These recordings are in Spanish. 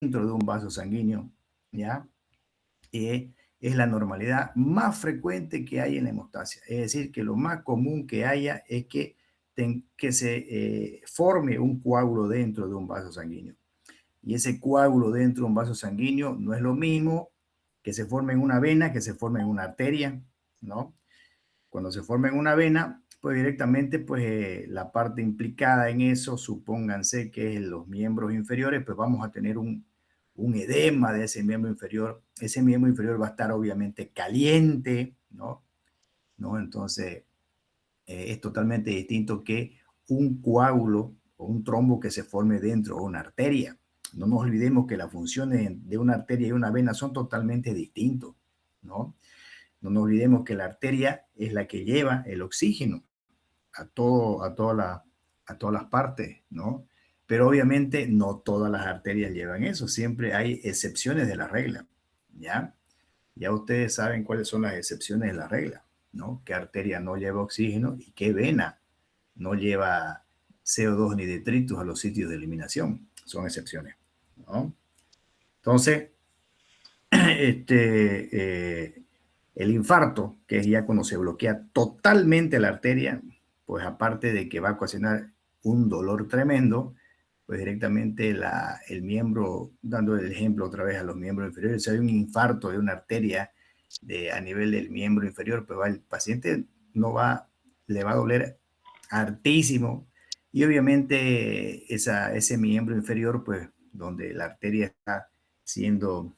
dentro de un vaso sanguíneo, ¿ya? Es la normalidad más frecuente que hay en la hemostasia. Es decir, que lo más común que haya es que se forme un coágulo dentro de un vaso sanguíneo. Y ese coágulo dentro de un vaso sanguíneo no es lo mismo que se forme en una vena que se forme en una arteria, ¿no? Cuando se forma en una vena, pues directamente la parte implicada en eso, supónganse que es los miembros inferiores, pues vamos a tener un edema de ese miembro inferior. Ese miembro inferior va a estar obviamente caliente, ¿no? Entonces, es totalmente distinto que un coágulo o un trombo que se forme dentro de una arteria. No nos olvidemos que las funciones de una arteria y una vena son totalmente distintos, ¿no? No nos olvidemos que la arteria es la que lleva el oxígeno a todas las partes, ¿no? Pero obviamente no todas las arterias llevan eso, siempre hay excepciones de la regla, ¿ya? Ya ustedes saben cuáles son las excepciones de la regla, ¿no? ¿Qué arteria no lleva oxígeno y qué vena no lleva CO2 ni detritus a los sitios de eliminación? Son excepciones, ¿no? Entonces, el infarto, que es ya cuando se bloquea totalmente la arteria, pues aparte de que va a ocasionar un dolor tremendo, pues directamente el miembro, dando el ejemplo otra vez a los miembros inferiores, si hay un infarto de una arteria a nivel del miembro inferior, pues el paciente le va a doler hartísimo y obviamente ese miembro inferior, pues donde la arteria está siendo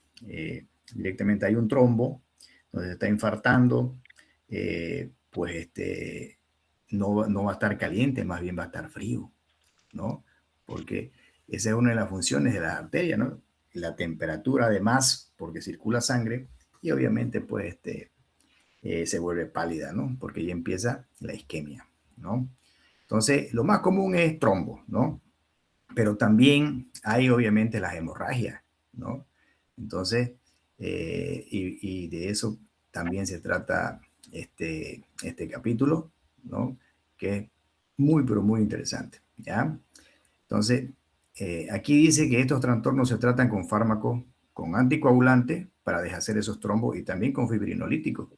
directamente, hay un trombo, donde se está infartando, no va a estar caliente, más bien va a estar frío, ¿no? Porque esa es una de las funciones de las arterias, ¿no? La temperatura además, porque circula sangre, y obviamente se vuelve pálida, ¿no? Porque ya empieza la isquemia, ¿no? Entonces, lo más común es trombo, ¿no? Pero también hay obviamente las hemorragias, ¿no? Entonces, y de eso también se trata este capítulo, ¿no? Que es muy, pero muy interesante, ¿ya? Entonces, aquí dice que estos trastornos se tratan con fármacos, con anticoagulantes para deshacer esos trombos y también con fibrinolíticos,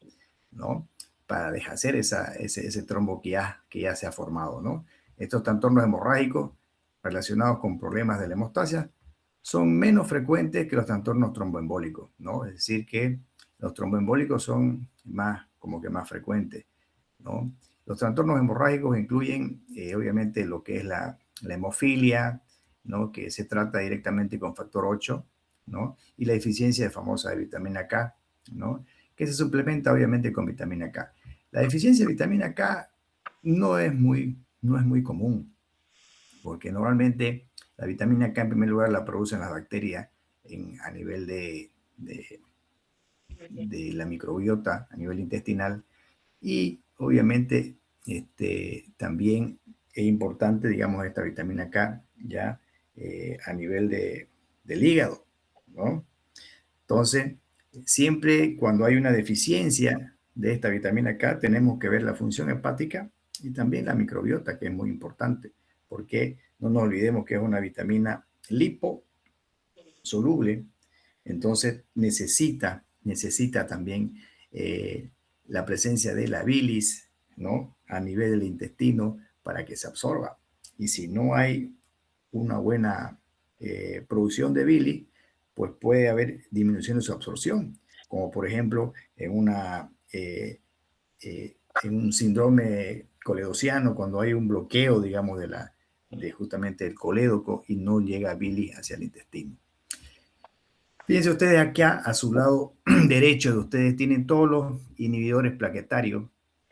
¿no? Para deshacer ese trombo que ya se ha formado, ¿no? Estos trastornos hemorrágicos relacionados con problemas de la hemostasia son menos frecuentes que los trastornos tromboembólicos, ¿no? Es decir, que los tromboembólicos son como que más frecuentes, ¿no? Los trastornos hemorrágicos incluyen, obviamente, lo que es la hemofilia, ¿no? Que se trata directamente con factor 8, ¿no? Y la deficiencia de famosa de vitamina K, ¿no? Que se suplementa obviamente con vitamina K. La deficiencia de vitamina K no es muy común, porque normalmente la vitamina K en primer lugar la producen las bacterias a nivel de la microbiota, a nivel intestinal, y obviamente también es importante, digamos, esta vitamina K ya a nivel del hígado, ¿no? Entonces, siempre cuando hay una deficiencia de esta vitamina K, tenemos que ver la función hepática y también la microbiota, que es muy importante, porque no nos olvidemos que es una vitamina liposoluble, entonces necesita también la presencia de la bilis, ¿no? A nivel del intestino para que se absorba. Y si no hay una buena producción de bilis, pues puede haber disminución de su absorción, como por ejemplo en un síndrome coledociano, cuando hay un bloqueo, digamos, de justamente el colédoco y no llega bilis hacia el intestino. Fíjense ustedes acá a su lado derecho de ustedes tienen todos los inhibidores plaquetarios,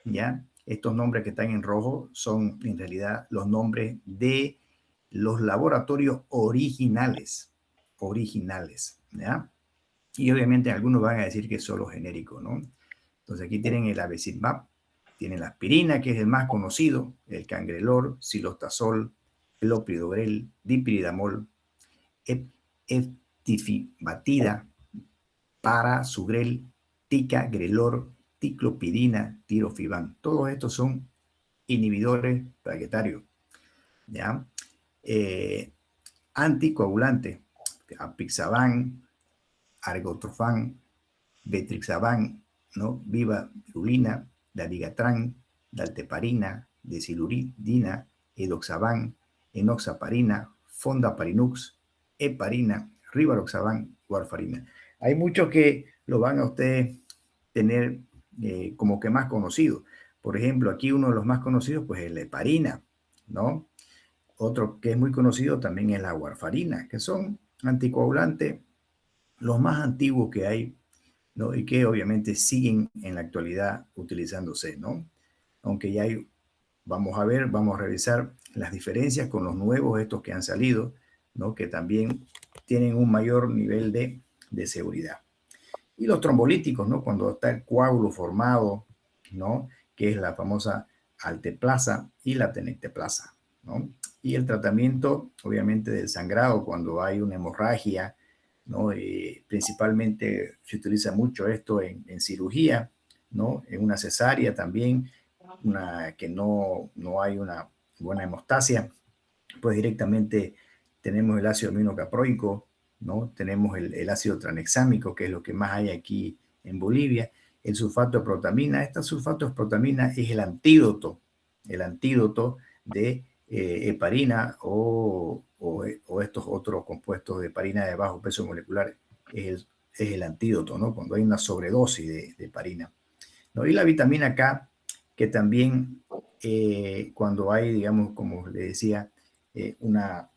¿ya? Estos nombres que están en rojo son en realidad los nombres de los laboratorios originales, ¿ya? Y obviamente algunos van a decir que es solo genérico, ¿no? Entonces aquí tienen el Avexitmab, tienen la aspirina, que es el más conocido, el cangrelor, cilostazol, clopidogrel, dipiridamol, eftifibatida, parasugrel, ticagrelor, ticlopidina, tirofiban. Todos estos son inhibidores plaquetarios, ¿ya? Anticoagulantes, apixaban, argotrofán, betrixaban, ¿no? Viva virulina, dabigatran, dalteparina, desiluridina, edoxaban, enoxaparina, fondaparinux, heparina, rivaroxaban, warfarina. Hay muchos que lo van a ustedes tener como que más conocido. Por ejemplo, aquí uno de los más conocidos, pues es la heparina, ¿no? Otro que es muy conocido también es la warfarina, que son anticoagulantes los más antiguos que hay, ¿no? Y que obviamente siguen en la actualidad utilizándose, ¿no? Aunque ya hay, vamos a ver, vamos a revisar las diferencias con los nuevos, estos que han salido, ¿no? Que también tienen un mayor nivel de seguridad. Y los trombolíticos, ¿no? Cuando está el coágulo formado, ¿no? Que es la famosa alteplasa y la tenecteplasa, ¿no? Y el tratamiento, obviamente, del sangrado cuando hay una hemorragia, ¿no? Principalmente se utiliza mucho esto en cirugía, ¿no? En una cesárea también, una que no hay una buena hemostasia, pues directamente tenemos el ácido aminocaproico, ¿no? Tenemos el ácido tranexámico, que es lo que más hay aquí en Bolivia, el sulfato de protamina. Este sulfato de protamina es el antídoto de heparina o estos otros compuestos de heparina de bajo peso molecular, es el antídoto, ¿no? Cuando hay una sobredosis de heparina, ¿no? Y la vitamina K, que también cuando hay, digamos, como le decía, una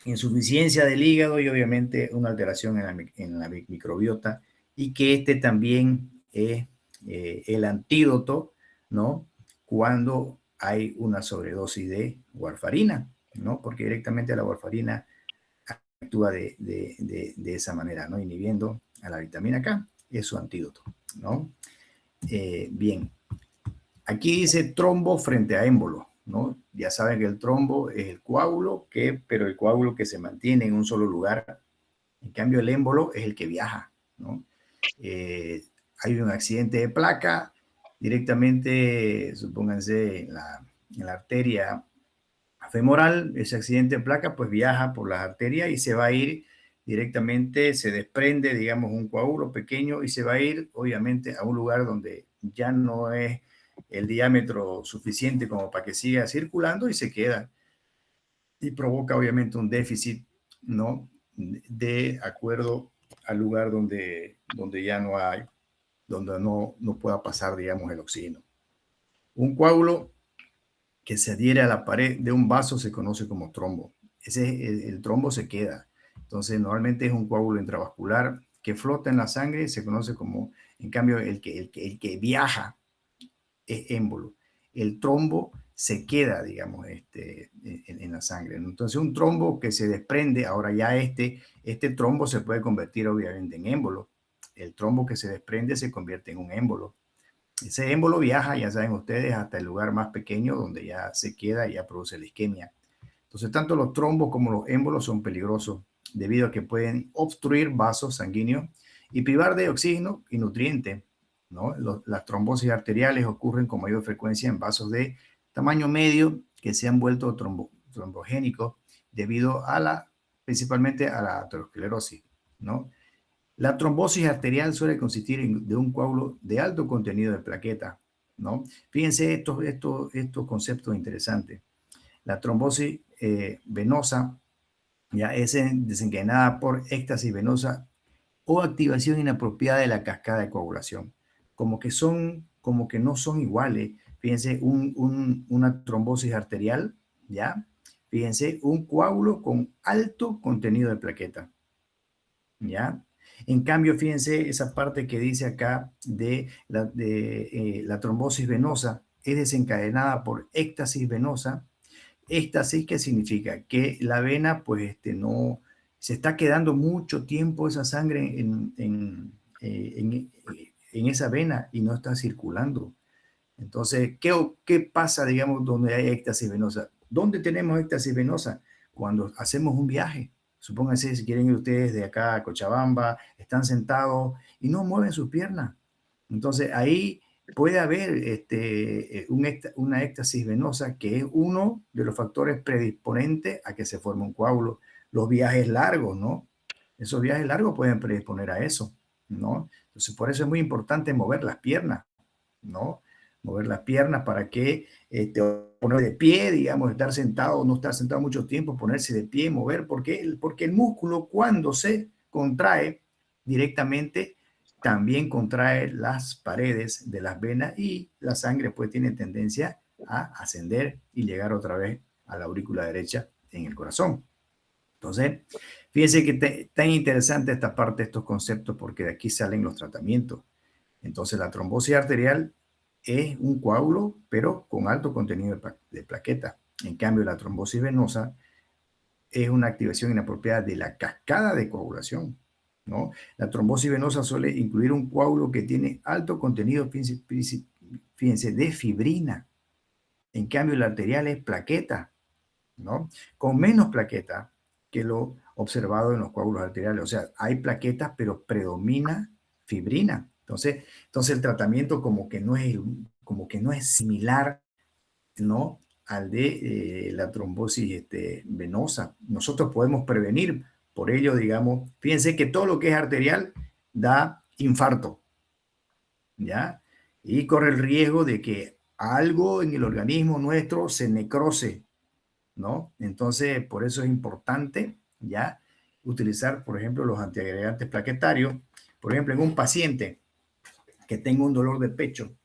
insuficiencia del hígado y obviamente una alteración en la microbiota, y que este también es el antídoto, ¿no? Cuando hay una sobredosis de warfarina, ¿no? Porque directamente la warfarina actúa de esa manera, ¿no? Inhibiendo a la vitamina K, es su antídoto, ¿no? Bien, aquí dice trombo frente a émbolo, ¿no? Ya saben que el trombo es el coágulo, pero el coágulo que se mantiene en un solo lugar. En cambio, el émbolo es el que viaja, ¿no? Hay un accidente de placa, directamente, supónganse, en la arteria femoral, ese accidente de placa, pues viaja por las arterias y se va a ir directamente, se desprende, digamos, un coágulo pequeño y se va a ir, obviamente, a un lugar donde ya no es el diámetro suficiente como para que siga circulando y se queda y provoca obviamente un déficit, ¿no? De acuerdo al lugar donde ya no hay, donde no pueda pasar, digamos, el oxígeno. Un coágulo que se adhiere a la pared de un vaso se conoce como trombo. El trombo se queda. Entonces, normalmente es un coágulo intravascular que flota en la sangre, se conoce como, en cambio, el que viaja es émbolo. El trombo se queda, digamos, en la sangre. Entonces, un trombo que se desprende, ahora ya este trombo se puede convertir obviamente en émbolo. El trombo que se desprende se convierte en un émbolo. Ese émbolo viaja, ya saben ustedes, hasta el lugar más pequeño donde ya se queda y ya produce la isquemia. Entonces, tanto los trombos como los émbolos son peligrosos debido a que pueden obstruir vasos sanguíneos y privar de oxígeno y nutrientes, ¿no? Las trombosis arteriales ocurren con mayor frecuencia en vasos de tamaño medio que se han vuelto trombogénicos debido principalmente a la aterosclerosis, ¿no? La trombosis arterial suele consistir de un coágulo de alto contenido de plaquetas, ¿no? Fíjense estos conceptos interesantes. La trombosis venosa ya es desencadenada por éxtasis venosa o activación inapropiada de la cascada de coagulación. Como que no son iguales. Fíjense, una trombosis arterial, ¿ya? Fíjense, un coágulo con alto contenido de plaqueta, ¿ya? En cambio, fíjense esa parte que dice acá de la trombosis venosa es desencadenada por éxtasis venosa. Éxtasis, ¿qué significa? Que la vena, pues, no se está quedando mucho tiempo esa sangre en esa vena y no está circulando. Entonces, ¿qué pasa, digamos, donde hay éxtasis venosa? ¿Dónde tenemos éxtasis venosa? Cuando hacemos un viaje. Supónganse, si quieren ir ustedes de acá a Cochabamba, están sentados y no mueven sus piernas. Entonces, ahí puede haber una éxtasis venosa, que es uno de los factores predisponentes a que se forme un coágulo. Los viajes largos, ¿no? Esos viajes largos pueden predisponer a eso, ¿no? Entonces, por eso es muy importante mover las piernas, ¿no? Mover las piernas para que poner de pie, digamos, estar sentado, no estar sentado mucho tiempo, ponerse de pie, mover, porque el músculo cuando se contrae directamente también contrae las paredes de las venas y la sangre pues tiene tendencia a ascender y llegar otra vez a la aurícula derecha en el corazón. Entonces, fíjense que tan interesante esta parte, estos conceptos, porque de aquí salen los tratamientos. Entonces, la trombosis arterial es un coágulo, pero con alto contenido de plaqueta. En cambio, la trombosis venosa es una activación inapropiada de la cascada de coagulación, ¿no? La trombosis venosa suele incluir un coágulo que tiene alto contenido, fíjense, de fibrina. En cambio, la arterial es plaqueta, ¿no? Con menos plaqueta que lo observado en los coágulos arteriales. O sea, hay plaquetas, pero predomina fibrina. Entonces el tratamiento como que no es similar, ¿no? Al de la trombosis venosa. Nosotros podemos prevenir, por ello, digamos, fíjense que todo lo que es arterial da infarto, ¿ya? Y corre el riesgo de que algo en el organismo nuestro se necrose, ¿no? Entonces, por eso es importante, ¿ya? Utilizar, por ejemplo, los antiagregantes plaquetarios. Por ejemplo, en un paciente que tenga un dolor de pecho,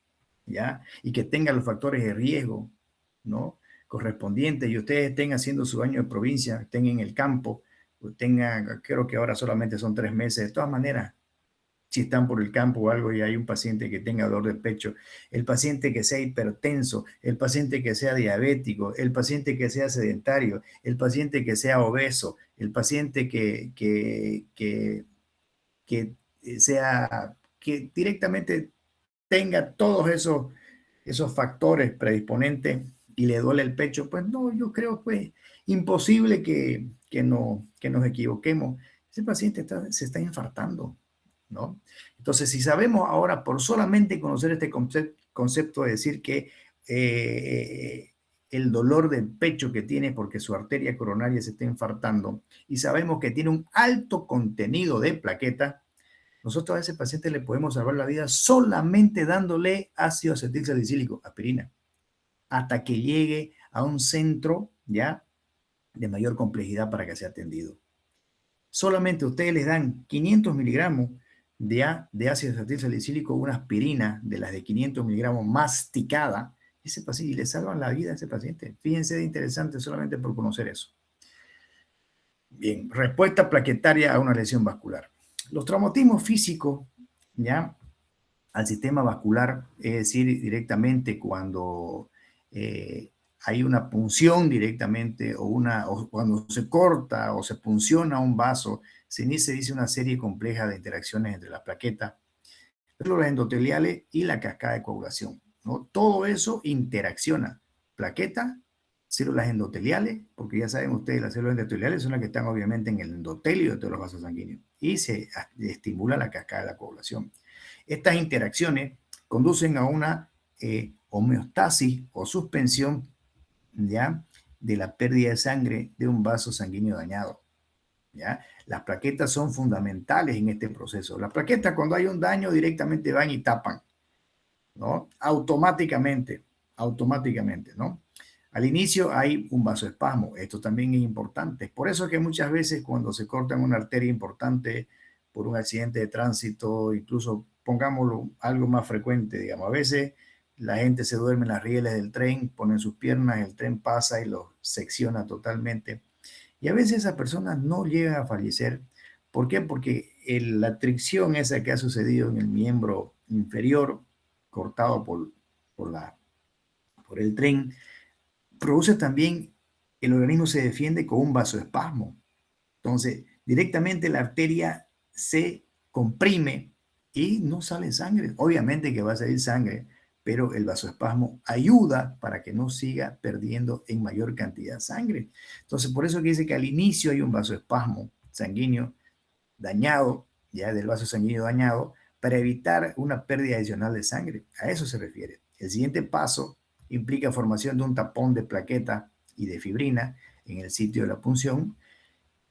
¿ya? Y que tenga los factores de riesgo, ¿no? Correspondientes, y ustedes estén haciendo su año de provincia, estén en el campo, creo que ahora solamente son 3 meses. De todas maneras, si están por el campo o algo y hay un paciente que tenga dolor de pecho, el paciente que sea hipertenso, el paciente que sea diabético, el paciente que sea sedentario, el paciente que sea obeso, el paciente que directamente tenga todos esos factores predisponentes y le duele el pecho, pues no, yo creo pues imposible que nos equivoquemos. Ese paciente se está infartando, ¿no? Entonces, si sabemos ahora por solamente conocer este concepto de decir que el dolor del pecho que tiene porque su arteria coronaria se está infartando y sabemos que tiene un alto contenido de plaqueta, nosotros a ese paciente le podemos salvar la vida solamente dándole ácido acetil salicílico, aspirina, hasta que llegue a un centro ya de mayor complejidad para que sea atendido. Solamente ustedes les dan 500 miligramos de ácido acetil salicílico, una aspirina de las de 500 miligramos masticada, ese paciente, y le salvan la vida a ese paciente. Fíjense de interesante solamente por conocer eso. Bien, respuesta plaquetaria a una lesión vascular. Los traumatismos físicos, ¿ya? Al sistema vascular, es decir, directamente cuando hay una punción directamente o cuando se corta o se punciona un vaso, se dice una serie compleja de interacciones entre las plaquetas, células endoteliales y la cascada de coagulación, ¿no? Todo eso interacciona. Plaqueta, células endoteliales, porque ya saben ustedes, las células endoteliales son las que están obviamente en el endotelio de todos los vasos sanguíneos y se estimula la cascada de la coagulación. Estas interacciones conducen a una homeostasis o suspensión, ¿ya?, de la pérdida de sangre de un vaso sanguíneo dañado, ¿ya? Las plaquetas son fundamentales en este proceso. Las plaquetas, cuando hay un daño, directamente van y tapan, ¿no? Automáticamente, ¿no? Al inicio hay un vasoespasmo. Esto también es importante. Por eso es que muchas veces cuando se corta una arteria importante por un accidente de tránsito, incluso pongámoslo algo más frecuente, digamos, a veces la gente se duerme en las rieles del tren, ponen sus piernas, el tren pasa y los secciona totalmente. Y a veces esas personas no llegan a fallecer. ¿Por qué? Porque la fricción esa que ha sucedido en el miembro inferior, cortado por el tren, produce también, el organismo se defiende con un vasoespasmo. Entonces, directamente la arteria se comprime y no sale sangre. Obviamente que va a salir sangre, pero el vasoespasmo ayuda para que no siga perdiendo en mayor cantidad de sangre. Entonces, por eso que dice que al inicio hay un vasoespasmo sanguíneo dañado, ya del vaso sanguíneo dañado, para evitar una pérdida adicional de sangre. A eso se refiere. El siguiente paso implica formación de un tapón de plaqueta y de fibrina en el sitio de la punción,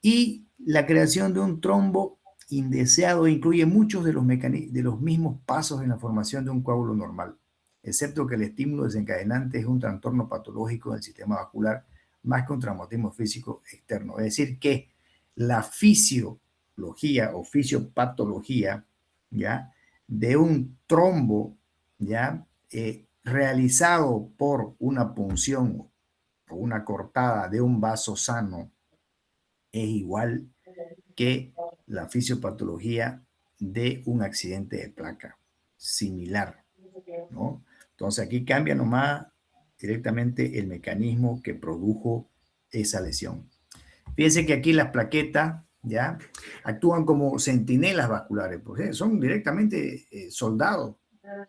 y La creación de un trombo indeseado incluye muchos de los mismos pasos en la formación de un coágulo normal, excepto que el estímulo desencadenante es un trastorno patológico del sistema vascular más que un traumatismo físico externo. Es decir, que la fisiología o fisiopatología, ¿ya?, de un trombo, ¿ya?, realizado por una punción o una cortada de un vaso sano es igual que la fisiopatología de un accidente de placa, similar, ¿no? Entonces aquí cambia nomás directamente el mecanismo que produjo esa lesión. Fíjense que aquí las plaquetas, ¿ya?, actúan como centinelas vasculares, porque son directamente soldados.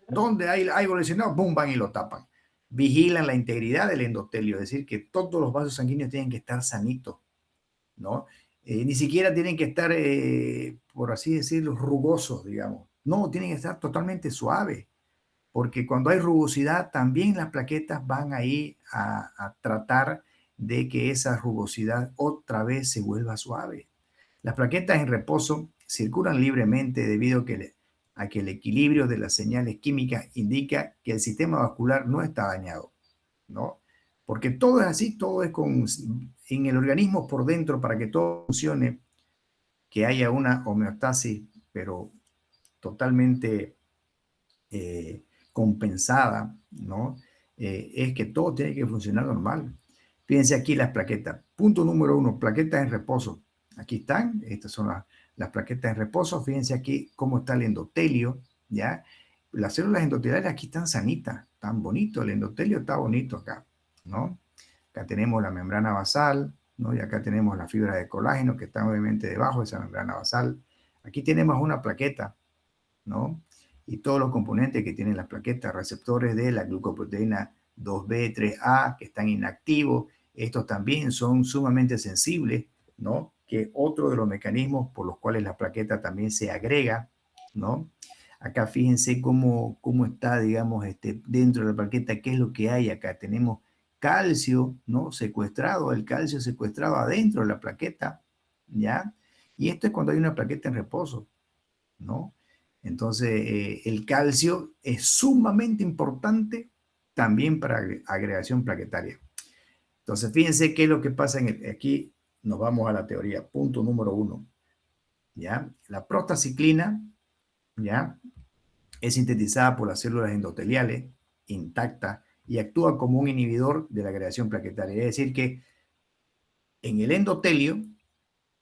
Donde hay algo lesionado, ¡pum!, van y lo tapan. Vigilan la integridad del endotelio, es decir, que todos los vasos sanguíneos tienen que estar sanitos, ¿no? Ni siquiera tienen que estar, por así decirlo, rugosos, digamos. No, tienen que estar totalmente suaves, porque cuando hay rugosidad, también las plaquetas van ahí a tratar de que esa rugosidad otra vez se vuelva suave. Las plaquetas en reposo circulan libremente debido a que el equilibrio de las señales químicas indica que el sistema vascular no está dañado, ¿no? Porque todo es así, todo es en el organismo por dentro para que todo funcione, que haya una homeostasis, pero totalmente compensada, ¿no? Es que todo tiene que funcionar normal. Fíjense aquí las plaquetas. Punto número 1, plaquetas en reposo. Aquí están, estas son las plaquetas en reposo. Fíjense aquí cómo está el endotelio, ¿ya? Las células endoteliales aquí están sanitas, tan bonito, el endotelio está bonito acá, ¿no? Acá tenemos la membrana basal, ¿no? Y acá tenemos la fibra de colágeno que están obviamente debajo de esa membrana basal. Aquí tenemos una plaqueta, ¿no? Y todos los componentes que tienen las plaquetas, receptores de la glucoproteína 2B, 3A, que están inactivos, estos también son sumamente sensibles, ¿no? Que otro de los mecanismos por los cuales la plaqueta también se agrega, ¿no? Acá fíjense cómo está, digamos, dentro de la plaqueta, qué es lo que hay acá. Tenemos calcio, ¿no? Secuestrado, el calcio secuestrado adentro de la plaqueta, ¿ya? Y esto es cuando hay una plaqueta en reposo, ¿no? Entonces, el calcio es sumamente importante también para agregación plaquetaria. Entonces, fíjense qué es lo que pasa aquí. Nos vamos a la teoría. Punto número 1. ¿Ya? La prostaciclina, ¿ya?, es sintetizada por las células endoteliales intactas y actúa como un inhibidor de la agregación plaquetaria. Es decir, que en el endotelio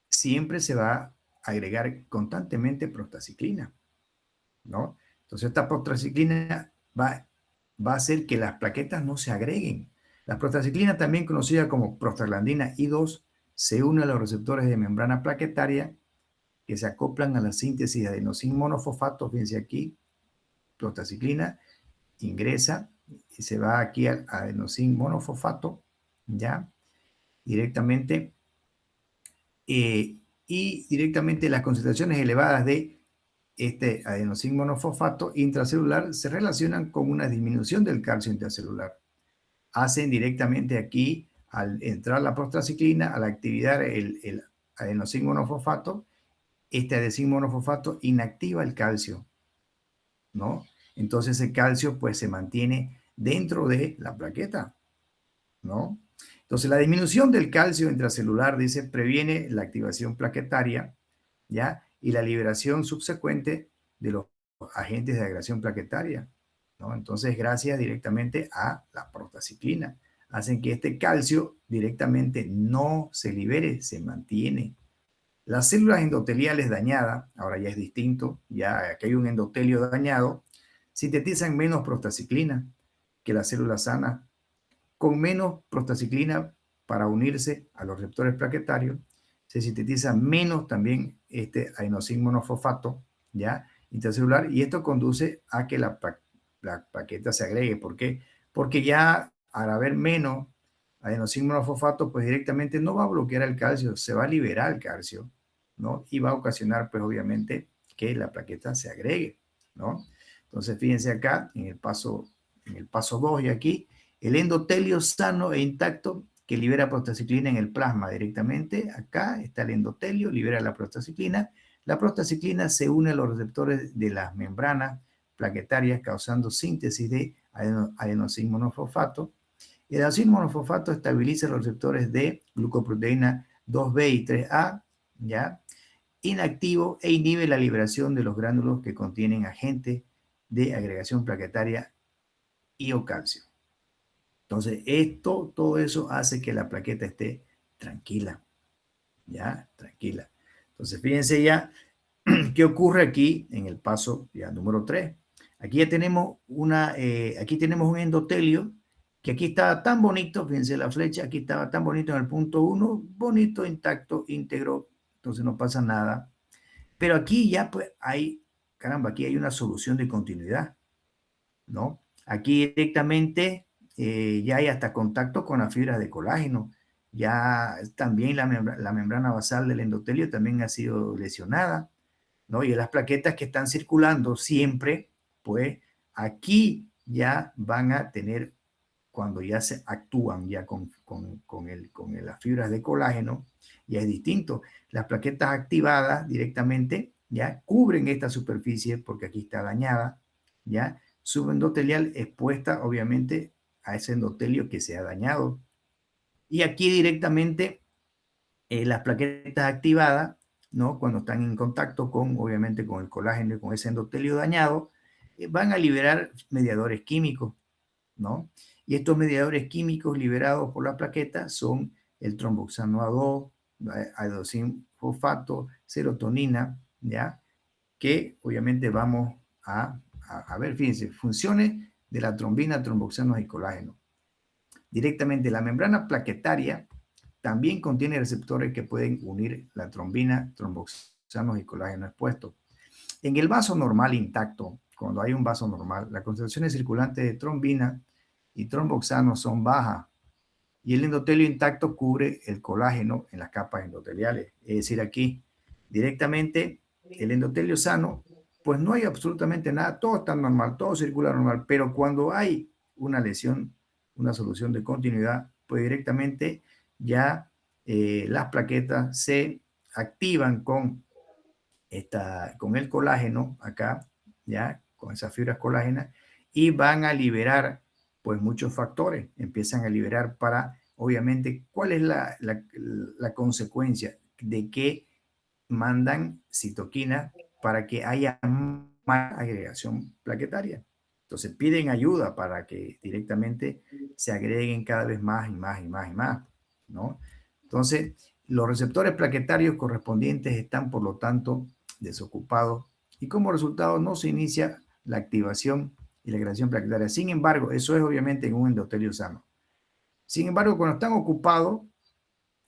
siempre se va a agregar constantemente prostaciclina, ¿no? Entonces esta prostraciclina va a hacer que las plaquetas no se agreguen. La prostraciclina, también conocida como prostaglandina I2, se une a los receptores de membrana plaquetaria que se acoplan a la síntesis de adenosín monofosfato. Fíjense aquí, prostraciclina ingresa y se va aquí al adenosín monofosfato, ¿ya? Directamente, y directamente las concentraciones elevadas de este adenosín monofosfato intracelular se relacionan con una disminución del calcio intracelular. Hacen directamente aquí, al entrar la prostraciclina, al activar el adenosín monofosfato, este adenosín monofosfato inactiva el calcio, ¿no? Entonces el calcio pues se mantiene dentro de la plaqueta, ¿no? Entonces la disminución del calcio intracelular, dice, previene la activación plaquetaria, ¿ya?, y la liberación subsecuente de los agentes de agregación plaquetaria, ¿no? Entonces, gracias directamente a la prostaciclina, hacen que este calcio directamente no se libere, se mantiene. Las células endoteliales dañadas, ahora ya es distinto, ya que hay un endotelio dañado, sintetizan menos prostaciclina que las células sanas. Con menos prostaciclina para unirse a los receptores plaquetarios, se sintetiza menos también este adenosín monofosfato, ¿ya?, intracelular, y esto conduce a que la plaqueta se agregue. ¿Por qué? Porque ya al haber menos adenosín monofosfato, pues directamente no va a bloquear el calcio, se va a liberar el calcio, ¿no? Y va a ocasionar, pues obviamente, que la plaqueta se agregue, ¿no? Entonces, fíjense acá en el paso 2 y aquí, el endotelio sano e intacto que libera prostaciclina en el plasma directamente. Acá está el endotelio, libera la prostaciclina. La prostaciclina se une a los receptores de las membranas plaquetarias causando síntesis de adenosín monofosfato. El adenosín monofosfato estabiliza los receptores de glucoproteína 2B y 3A, ¿ya? Inactivo e inhibe la liberación de los gránulos que contienen agentes de agregación plaquetaria y o calcio. Entonces, todo eso hace que la plaqueta esté tranquila, ¿ya? Tranquila. Entonces, fíjense ya qué ocurre aquí en el paso ya número 3. Aquí ya tenemos aquí tenemos un endotelio que aquí estaba tan bonito, fíjense la flecha, aquí estaba tan bonito en el punto 1, bonito, intacto, íntegro, entonces no pasa nada. Pero aquí ya pues hay, caramba, aquí hay una solución de continuidad, ¿no? Aquí directamente ya hay hasta contacto con las fibras de colágeno. Ya también la membrana basal del endotelio también ha sido lesionada, ¿no? Y las plaquetas que están circulando siempre, pues aquí ya van a tener, cuando ya se actúan ya con las fibras de colágeno, ya es distinto. Las plaquetas activadas directamente ya cubren esta superficie porque aquí está dañada, ya subendotelial expuesta obviamente a ese endotelio que se ha dañado. Y aquí directamente las plaquetas activadas, ¿no? Cuando están en contacto con, obviamente, con el colágeno y con ese endotelio dañado, van a liberar mediadores químicos, ¿no? Y estos mediadores químicos liberados por la plaqueta son el tromboxano A2, adenosín fosfato, serotonina, ¿ya? Que obviamente vamos a ver, fíjense, funciones de la trombina, tromboxanos y colágeno. Directamente la membrana plaquetaria también contiene receptores que pueden unir la trombina, tromboxanos y colágeno expuestos. En el vaso normal intacto, cuando hay un vaso normal, las concentraciones circulantes de trombina y tromboxanos son bajas y el endotelio intacto cubre el colágeno en las capas endoteliales. Es decir, aquí directamente el endotelio sano, pues no hay absolutamente nada, todo está normal, todo circula normal, pero cuando hay una lesión, una solución de continuidad, pues directamente ya las plaquetas se activan con el colágeno acá, ya, con esas fibras colágenas, y van a liberar pues muchos factores, empiezan a liberar para, obviamente, ¿cuál es la consecuencia? De que mandan citoquinas para que haya más agregación plaquetaria. Entonces piden ayuda para que directamente se agreguen cada vez más y más y más y más, ¿no? Entonces, los receptores plaquetarios correspondientes están, por lo tanto, desocupados y como resultado no se inicia la activación y la agregación plaquetaria. Sin embargo, eso es obviamente en un endotelio sano. Sin embargo, cuando están ocupados,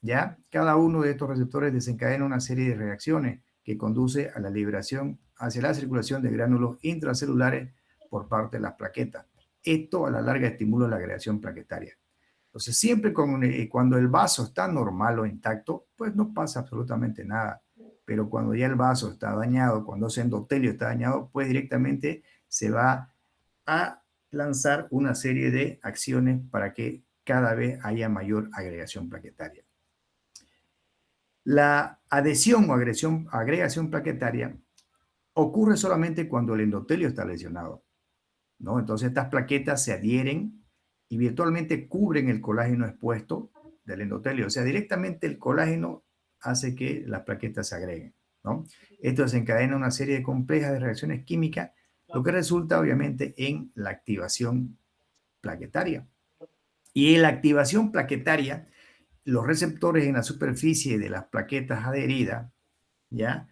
ya cada uno de estos receptores desencadena una serie de reacciones que conduce a la liberación hacia la circulación de gránulos intracelulares por parte de las plaquetas. Esto a la larga estimula la agregación plaquetaria. Entonces, siempre cuando el vaso está normal o intacto, pues no pasa absolutamente nada. Pero cuando ya el vaso está dañado, cuando ese endotelio está dañado, pues directamente se va a lanzar una serie de acciones para que cada vez haya mayor agregación plaquetaria. La adhesión o agregación plaquetaria ocurre solamente cuando el endotelio está lesionado, ¿no? Entonces estas plaquetas se adhieren y virtualmente cubren el colágeno expuesto del endotelio. O sea, directamente el colágeno hace que las plaquetas se agreguen, ¿no? Esto desencadena una serie de complejas de reacciones químicas, lo que resulta obviamente en la activación plaquetaria. Y en la activación plaquetaria, los receptores en la superficie de las plaquetas adheridas, ¿ya?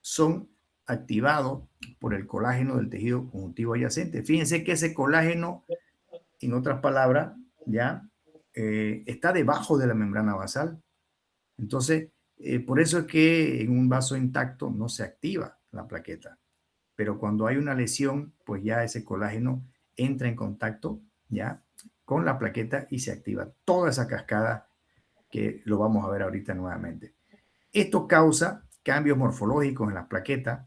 Son activados por el colágeno del tejido conjuntivo adyacente. Fíjense que ese colágeno, en otras palabras, ya está debajo de la membrana basal. Entonces, por eso es que en un vaso intacto no se activa la plaqueta. Pero cuando hay una lesión, pues ya ese colágeno entra en contacto, ya, con la plaqueta y se activa toda esa cascada que lo vamos a ver ahorita nuevamente. Esto causa cambios morfológicos en las plaquetas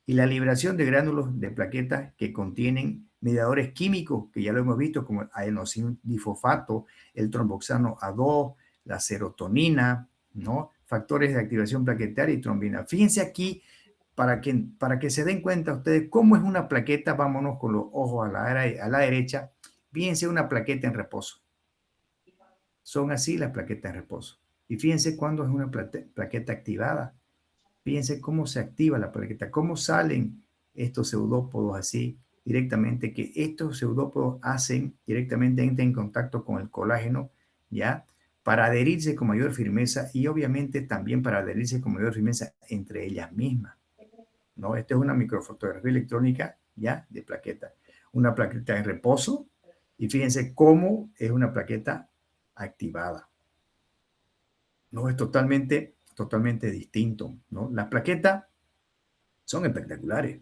y la liberación de gránulos de plaquetas que contienen mediadores químicos, que ya lo hemos visto, como el adenosín difosfato, el tromboxano A2, la serotonina, ¿no? Factores de activación plaquetaria y trombina. Fíjense aquí, para que se den cuenta ustedes cómo es una plaqueta, vámonos con los ojos a la derecha, fíjense una plaqueta en reposo. Son así las plaquetas en reposo. Y fíjense cuándo es una plaqueta activada. Fíjense cómo se activa la plaqueta, cómo salen estos pseudópodos así directamente, que estos pseudópodos hacen directamente, entran en contacto con el colágeno, ¿ya? Para adherirse con mayor firmeza y obviamente también para adherirse con mayor firmeza entre ellas mismas, ¿no? Esta es una microfotografía electrónica, ¿ya? De plaqueta. Una plaqueta en reposo y fíjense cómo es una plaqueta activada. No es totalmente distinto, ¿no? Las plaquetas son espectaculares.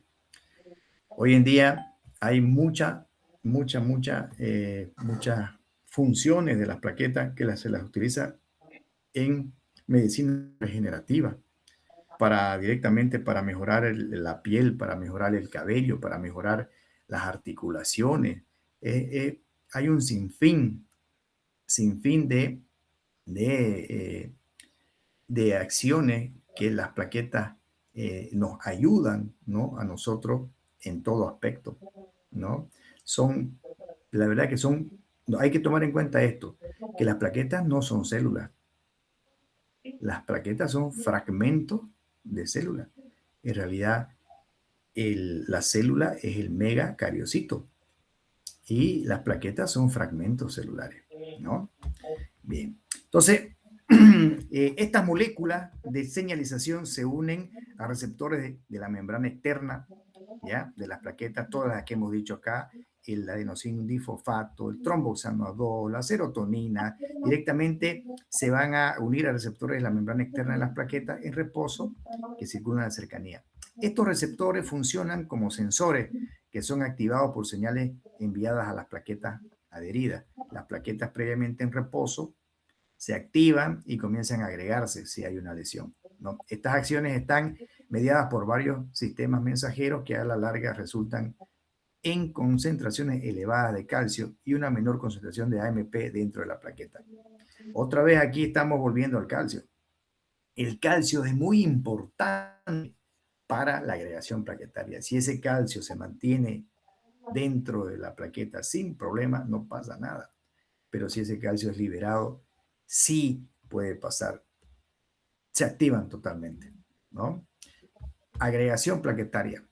Hoy en día hay muchas funciones de las plaquetas que se las utiliza en medicina regenerativa directamente para mejorar la piel, para mejorar el cabello, para mejorar las articulaciones. Hay un sinfín de, de acciones que las plaquetas nos ayudan, ¿no? A nosotros en todo aspecto, ¿no? La verdad que hay que tomar en cuenta esto, que las plaquetas no son células, las plaquetas son fragmentos de células. En realidad, la célula es el megacariocito y las plaquetas son fragmentos celulares, ¿no? Bien, entonces, estas moléculas de señalización se unen a receptores de la membrana externa, ¿ya? De las plaquetas, todas las que hemos dicho acá, el adenosín difosfato, el tromboxano A2, la serotonina, directamente se van a unir a receptores de la membrana externa de las plaquetas en reposo que circulan a la cercanía. Estos receptores funcionan como sensores que son activados por señales enviadas a las plaquetas adheridas. Las plaquetas previamente en reposo se activan y comienzan a agregarse si hay una lesión, ¿no? Estas acciones están mediadas por varios sistemas mensajeros que a la larga resultan en concentraciones elevadas de calcio y una menor concentración de AMP dentro de la plaqueta. Otra vez aquí estamos volviendo al calcio. El calcio es muy importante para la agregación plaquetaria. Si ese calcio se mantiene dentro de la plaqueta sin problema, no pasa nada. Pero si ese calcio es liberado, sí puede pasar. Se activan totalmente, ¿no? Agregación plaquetaria.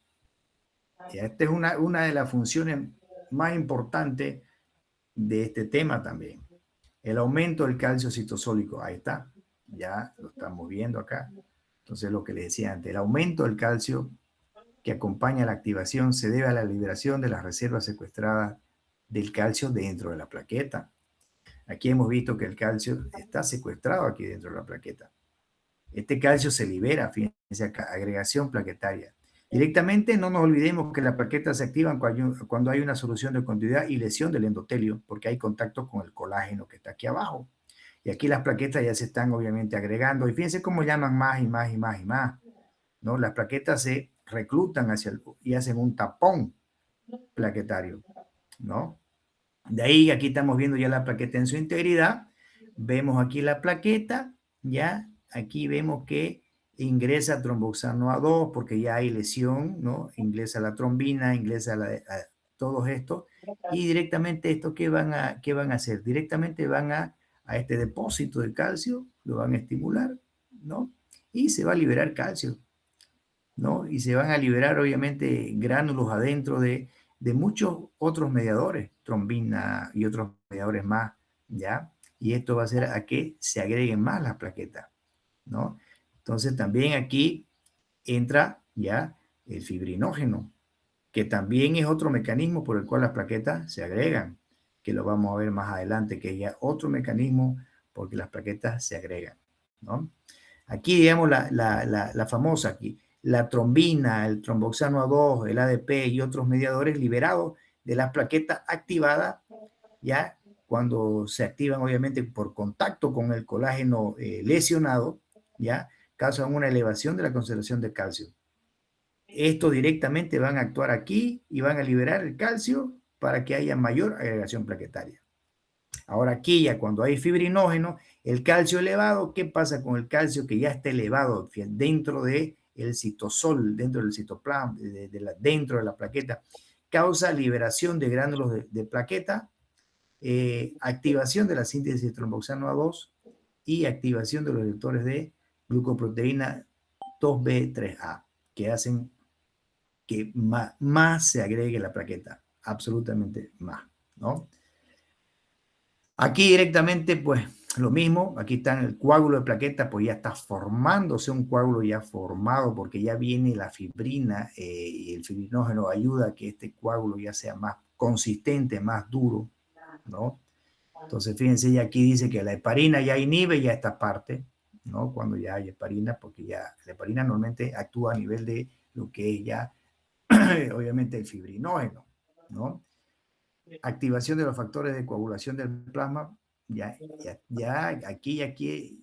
Y esta es una de las funciones más importantes de este tema también. El aumento del calcio citosólico, ahí está, ya lo estamos viendo acá. Entonces, lo que les decía antes, el aumento del calcio que acompaña la activación se debe a la liberación de las reservas secuestradas del calcio dentro de la plaqueta. Aquí hemos visto que el calcio está secuestrado aquí dentro de la plaqueta. Este calcio se libera, fíjense acá, agregación plaquetaria. Directamente no nos olvidemos que las plaquetas se activan cuando hay una solución de continuidad y lesión del endotelio, porque hay contacto con el colágeno que está aquí abajo. Y aquí las plaquetas ya se están obviamente agregando. Y fíjense cómo llaman más y más y más y más, ¿no? Las plaquetas se reclutan y hacen un tapón plaquetario, ¿no? De ahí aquí estamos viendo ya la plaqueta en su integridad. Vemos aquí la plaqueta, ya. Aquí vemos que ingresa tromboxano A2 porque ya hay lesión, ¿no? Ingresa la trombina, ingresa todos estos. Y directamente esto, ¿qué van a hacer? Directamente van a este depósito de calcio, lo van a estimular, ¿no? Y se va a liberar calcio, ¿no? Y se van a liberar obviamente gránulos adentro de muchos otros mediadores, trombina y otros mediadores más, ¿ya? Y esto va a hacer a que se agreguen más las plaquetas, ¿no? Entonces también aquí entra ya el fibrinógeno, que también es otro mecanismo por el cual las plaquetas se agregan, que lo vamos a ver más adelante, que es ya otro mecanismo porque las plaquetas se agregan, ¿no? Aquí, digamos, la famosa aquí, la trombina, el tromboxano A2, el ADP y otros mediadores liberados de las plaquetas activadas, ya cuando se activan obviamente por contacto con el colágeno lesionado, ya causan una elevación de la concentración de calcio. estos directamente van a actuar aquí y van a liberar el calcio para que haya mayor agregación plaquetaria. Ahora aquí ya cuando hay fibrinógeno, el calcio elevado, ¿qué pasa con el calcio que ya está elevado dentro del citosol, dentro del citoplasma, dentro de la plaqueta? Causa liberación de gránulos de plaqueta, activación de la síntesis de tromboxano A2 y activación de los receptores de glucoproteína 2B3A, que hacen que más se agregue la plaqueta, absolutamente más, ¿no? Aquí directamente, pues lo mismo, aquí está el coágulo de plaqueta, pues ya está formándose un coágulo ya formado porque ya viene la fibrina y el fibrinógeno ayuda a que este coágulo ya sea más consistente, más duro, ¿no? Entonces, fíjense, ya aquí dice que la heparina ya inhibe ya esta parte, ¿no? Cuando ya hay heparina, porque ya la heparina normalmente actúa a nivel de lo que es ya, obviamente, el fibrinógeno, ¿no? Activación de los factores de coagulación del plasma, aquí,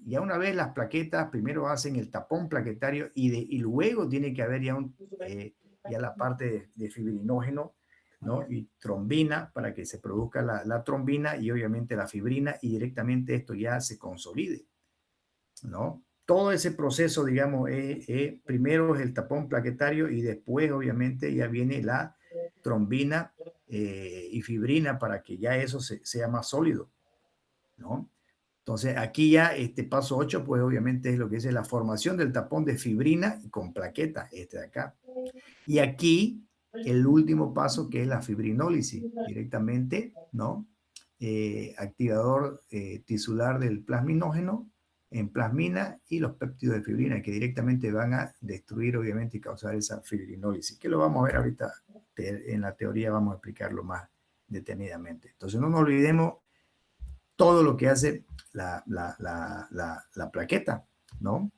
ya una vez las plaquetas primero hacen el tapón plaquetario y luego tiene que haber ya la parte de fibrinógeno, ¿no? Y trombina para que se produzca la trombina y obviamente la fibrina y directamente esto ya se consolide, ¿no? Todo ese proceso, digamos, primero es el tapón plaquetario y después obviamente ya viene la trombina y fibrina para que ya eso sea más sólido, ¿no? Entonces aquí ya este paso 8 pues obviamente es lo que es la formación del tapón de fibrina con plaqueta, este de acá. Y aquí el último paso que es la fibrinólisis directamente, ¿no? Activador tisular del plasminógeno en plasmina y los péptidos de fibrina que directamente van a destruir obviamente y causar esa fibrinólisis, que lo vamos a ver ahorita en la teoría, vamos a explicarlo más detenidamente. Entonces no nos olvidemos todo lo que hace la plaqueta, ¿no?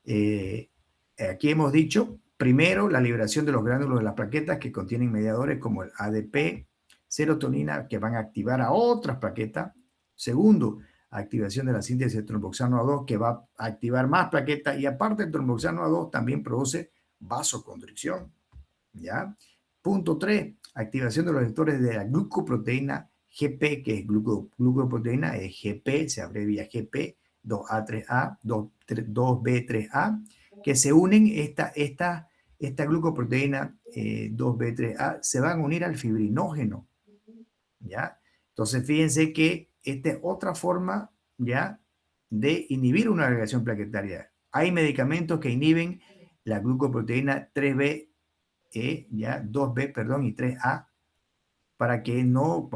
Aquí hemos dicho, primero, la liberación de los gránulos de las plaquetas que contienen mediadores como el ADP, serotonina, que van a activar a otras plaquetas. Segundo, activación de la síntesis de tromboxano A2, que va a activar más plaquetas. Y aparte, el tromboxano A2 también produce vasoconstricción, ¿ya? Punto 3, activación de los receptores de la glucoproteína GP, que es glucoproteína, es GP, se abrevia GP, 2A3A, 2B3A, que se unen, esta glucoproteína 2B3A se van a unir al fibrinógeno, ¿ya? Entonces, fíjense que esta es otra forma, ¿ya?, de inhibir una agregación plaquetaria. Hay medicamentos que inhiben la glucoproteína 3B, ya 2B, perdón, y 3A, para que no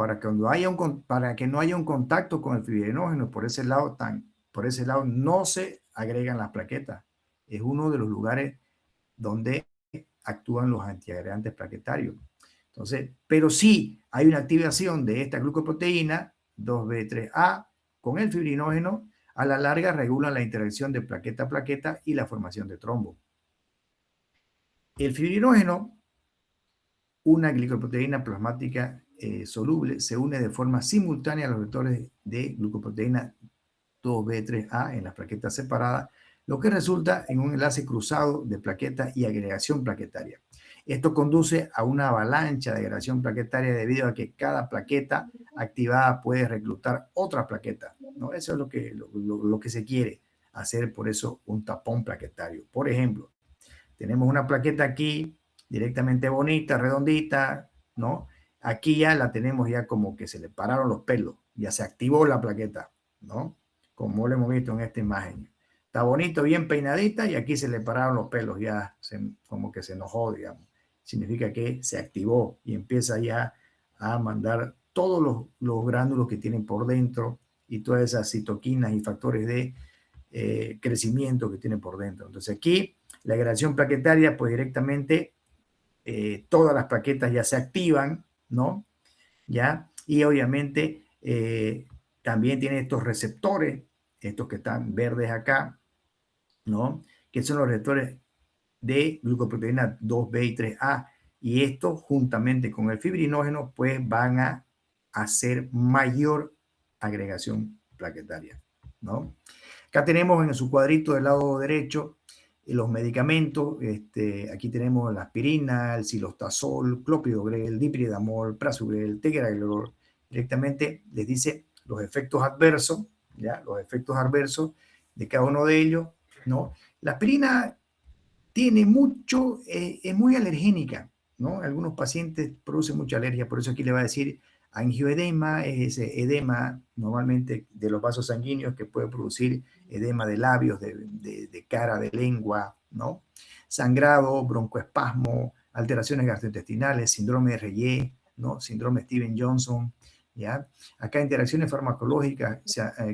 haya un contacto con el fibrinógeno por ese lado no se agregan las plaquetas. Es uno de los lugares donde actúan los antiagregantes plaquetarios. Entonces, pero sí hay una activación de esta glucoproteína 2B3A con el fibrinógeno, a la larga regulan la interacción de plaqueta a plaqueta y la formación de trombo. El fibrinógeno, una glicoproteína plasmática soluble, se une de forma simultánea a los vectores de glucoproteína 2B3A en las plaquetas separadas, lo que resulta en un enlace cruzado de plaqueta y agregación plaquetaria. Esto conduce a una avalancha de agregación plaquetaria debido a que cada plaqueta activada puede reclutar otra plaqueta, ¿no? Eso es lo que se quiere hacer, por eso un tapón plaquetario. Por ejemplo, tenemos una plaqueta aquí directamente bonita, redondita, ¿no? Aquí ya la tenemos ya como que se le pararon los pelos, ya se activó la plaqueta, ¿no? Como lo hemos visto en esta imagen. Está bonito, bien peinadita y aquí se le pararon los pelos, ya como que se enojó, digamos. Significa que se activó y empieza ya a mandar todos los gránulos que tienen por dentro y todas esas citoquinas y factores de crecimiento que tienen por dentro. Entonces aquí la agregación plaquetaria, pues directamente todas las plaquetas ya se activan, ¿no? ¿Ya? Y obviamente también tiene estos receptores, estos que están verdes acá, ¿no? Que son los receptores de glucoproteína 2B y 3A. Y estos, juntamente con el fibrinógeno, pues van a hacer mayor agregación plaquetaria, ¿no? Acá tenemos en su cuadrito del lado derecho Los medicamentos, aquí tenemos la aspirina, el cilostazol, clopidogrel, dipridamol, prasugrel, tegagrelor. Directamente les dice los efectos adversos, ¿ya? Los efectos adversos de cada uno de ellos, ¿no? La aspirina tiene mucho, es muy alergénica, ¿no? Algunos pacientes producen mucha alergia, por eso aquí le va a decir angioedema, es ese edema normalmente de los vasos sanguíneos que puede producir edema de labios, de cara, de lengua, ¿no? Sangrado, broncoespasmo, alteraciones gastrointestinales, síndrome de Reye, ¿no? Síndrome Steven-Johnson, ¿ya? Acá interacciones farmacológicas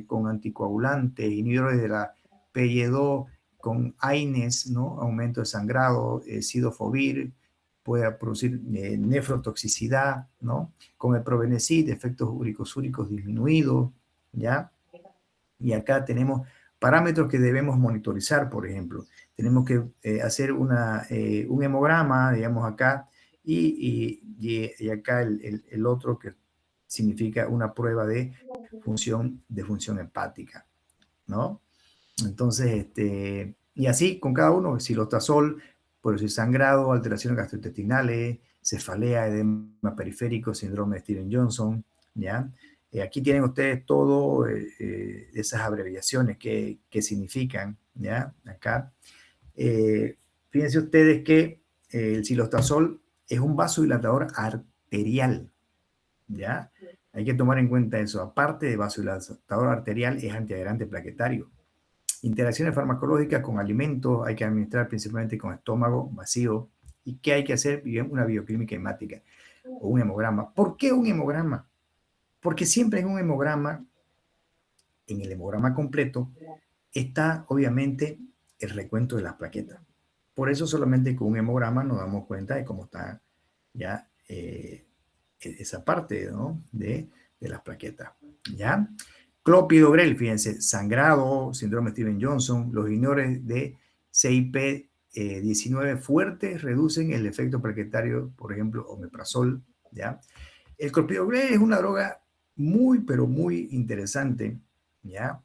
con anticoagulantes, inhibidores de la PY2, con AINES, ¿no? Aumento de sangrado, sidofovir, puede producir nefrotoxicidad, ¿no? Con el probenecid, efectos uricosúricos disminuidos, ¿ya? Y acá tenemos parámetros que debemos monitorizar, por ejemplo. Tenemos que hacer un hemograma, digamos acá, y acá el otro que significa una prueba de función hepática, ¿no? Entonces, y así con cada uno, silostazol, por el sangrado, alteraciones gastrointestinales, cefalea, edema periférico, síndrome de Steven-Johnson, ¿ya? Aquí tienen ustedes todo esas abreviaciones que significan, ¿ya? Acá. Fíjense ustedes que el silostazol es un vasodilatador arterial, ¿ya? Hay que tomar en cuenta eso. Aparte de vasodilatador arterial, es antiadherente plaquetario. Interacciones farmacológicas con alimentos hay que administrar principalmente con estómago vacío. ¿Y qué hay que hacer? Una bioquímica hemática o un hemograma. ¿Por qué un hemograma? Porque siempre en un hemograma, en el hemograma completo, está obviamente el recuento de las plaquetas. Por eso solamente con un hemograma nos damos cuenta de cómo está ya esa parte, ¿no? de las plaquetas. ¿Ya? Clopidogrel, fíjense, sangrado, síndrome Steven-Johnson, los inhibidores de CYP19 fuertes reducen el efecto plaquetario, por ejemplo, omeprazol, ¿ya? El clopidogrel es una droga muy, pero muy interesante, ¿ya?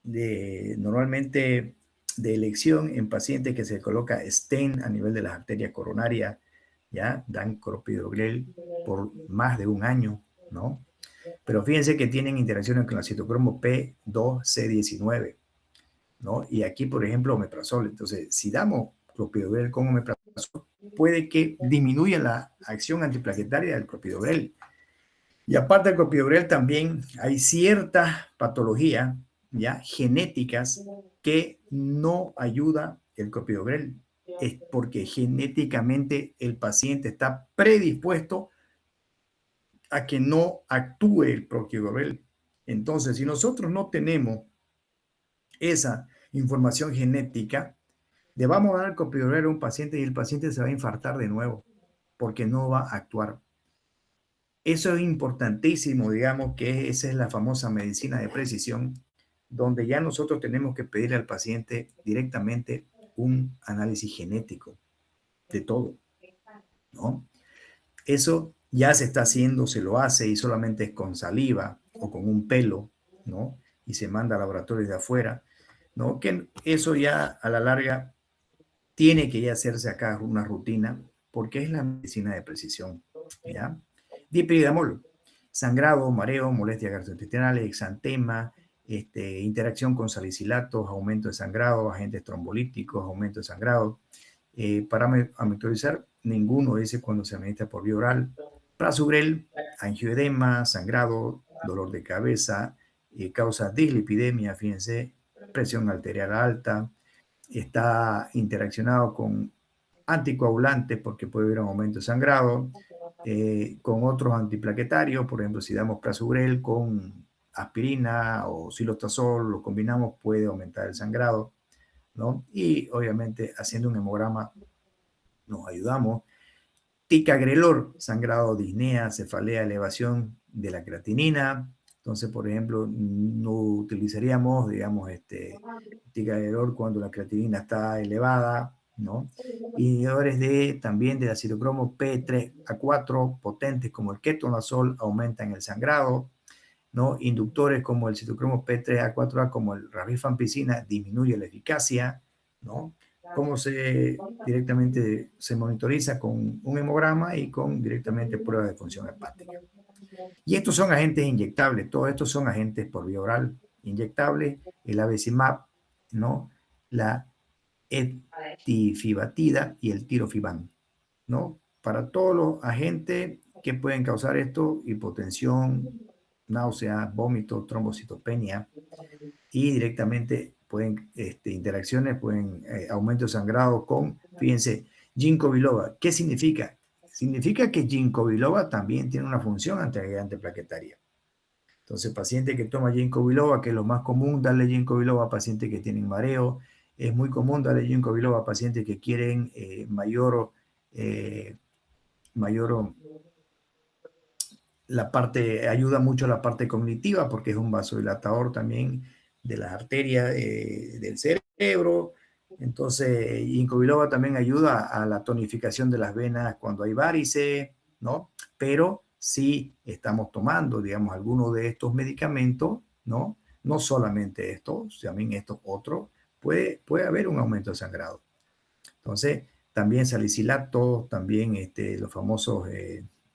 Normalmente de elección en pacientes que se coloca stent a nivel de las arterias coronarias, ¿ya? Dan clopidogrel por más de un año, ¿no? Pero fíjense que tienen interacciones con la citocromo P2C19, ¿no? Y aquí, por ejemplo, omeprazol. Entonces, si damos clopidogrel con omeprazol, puede que disminuya la acción antiplaquetaria del clopidogrel. Y aparte del clopidogrel también hay ciertas patologías, ya, genéticas que no ayuda el clopidogrel. Es porque genéticamente el paciente está predispuesto a que no actúe el clopidogrel. Entonces, si nosotros no tenemos esa información genética, le vamos a dar clopidogrel a un paciente y el paciente se va a infartar de nuevo porque no va a actuar. Eso es importantísimo, digamos que esa es la famosa medicina de precisión, donde ya nosotros tenemos que pedirle al paciente directamente un análisis genético de todo, ¿no? Eso ya se está haciendo, se lo hace y solamente es con saliva o con un pelo, ¿no? Y se manda a laboratorios de afuera, ¿no? Que eso ya a la larga tiene que ya hacerse acá una rutina porque es la medicina de precisión, ¿ya? Dipridamol, sangrado, mareo, molestias gastrointestinales, exantema, interacción con salicilatos, aumento de sangrado, agentes trombolíticos, aumento de sangrado. Para monitorizar, ninguno dice cuando se administra por vía oral. Prasugrel, angioedema, sangrado, dolor de cabeza, causa dislipidemia, fíjense, presión arterial alta, está interaccionado con anticoagulantes porque puede haber un aumento de sangrado, con otros antiplaquetarios, por ejemplo, si damos prasugrel con aspirina o silostazol, lo combinamos, puede aumentar el sangrado, ¿no? Y obviamente haciendo un hemograma nos ayudamos. Ticagrelor, sangrado, disnea, cefalea, elevación de la creatinina. Entonces, por ejemplo, no utilizaríamos, digamos, ticagrelor cuando la creatinina está elevada, ¿no? Inhibidores también de la citocromo P3A4 potentes como el ketonazol aumentan el sangrado, ¿no? Inductores como el citocromo P3A4A como el rifampicina disminuye la eficacia, ¿no? Cómo se directamente se monitoriza con un hemograma y con directamente pruebas de función hepática. Y estos son agentes inyectables, todos estos son agentes por vía oral inyectables, el abecimab, ¿no? La etifibatida y el tirofiban, ¿no? Para todos los agentes que pueden causar esto, hipotensión, náusea, vómito, trombocitopenia, y directamente pueden, interacciones, pueden, aumento de sangrado con, fíjense, ginkgo biloba. ¿Qué significa? Significa que ginkgo biloba también tiene una función antiagregante plaquetaria. Entonces, paciente que toma ginkgo biloba, que es lo más común, darle ginkgo biloba a pacientes que tienen mareo. Es muy común darle ginkgo biloba a pacientes que quieren eh, mayor la parte, ayuda mucho a la parte cognitiva porque es un vasodilatador también de las arterias del cerebro. Entonces, ginkgo biloba también ayuda a la tonificación de las venas cuando hay varices, ¿no? Pero si estamos tomando, digamos, algunos de estos medicamentos, ¿no? No solamente estos, también estos otros, puede haber un aumento de sangrado. Entonces, también salicilato, también los famosos,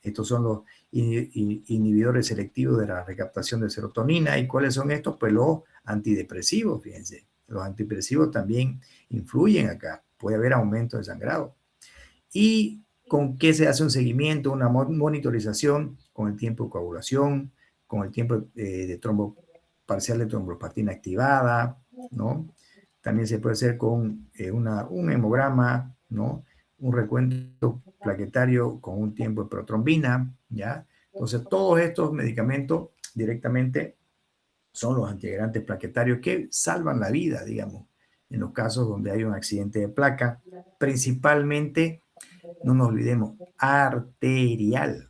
estos son los inhibidores selectivos de la recaptación de serotonina. ¿Y cuáles son estos? Pues los antidepresivos, fíjense. Los antidepresivos también influyen acá. Puede haber aumento de sangrado. ¿Y con qué se hace un seguimiento, una monitorización? Con el tiempo de coagulación, con el tiempo de parcial de trombopatina activada, ¿no? También se puede hacer con un hemograma, ¿no? Un recuento plaquetario con un tiempo de protrombina, ¿ya? Entonces, todos estos medicamentos directamente son los antiagregantes plaquetarios que salvan la vida, digamos, en los casos donde hay un accidente de placa, principalmente, no nos olvidemos, arterial,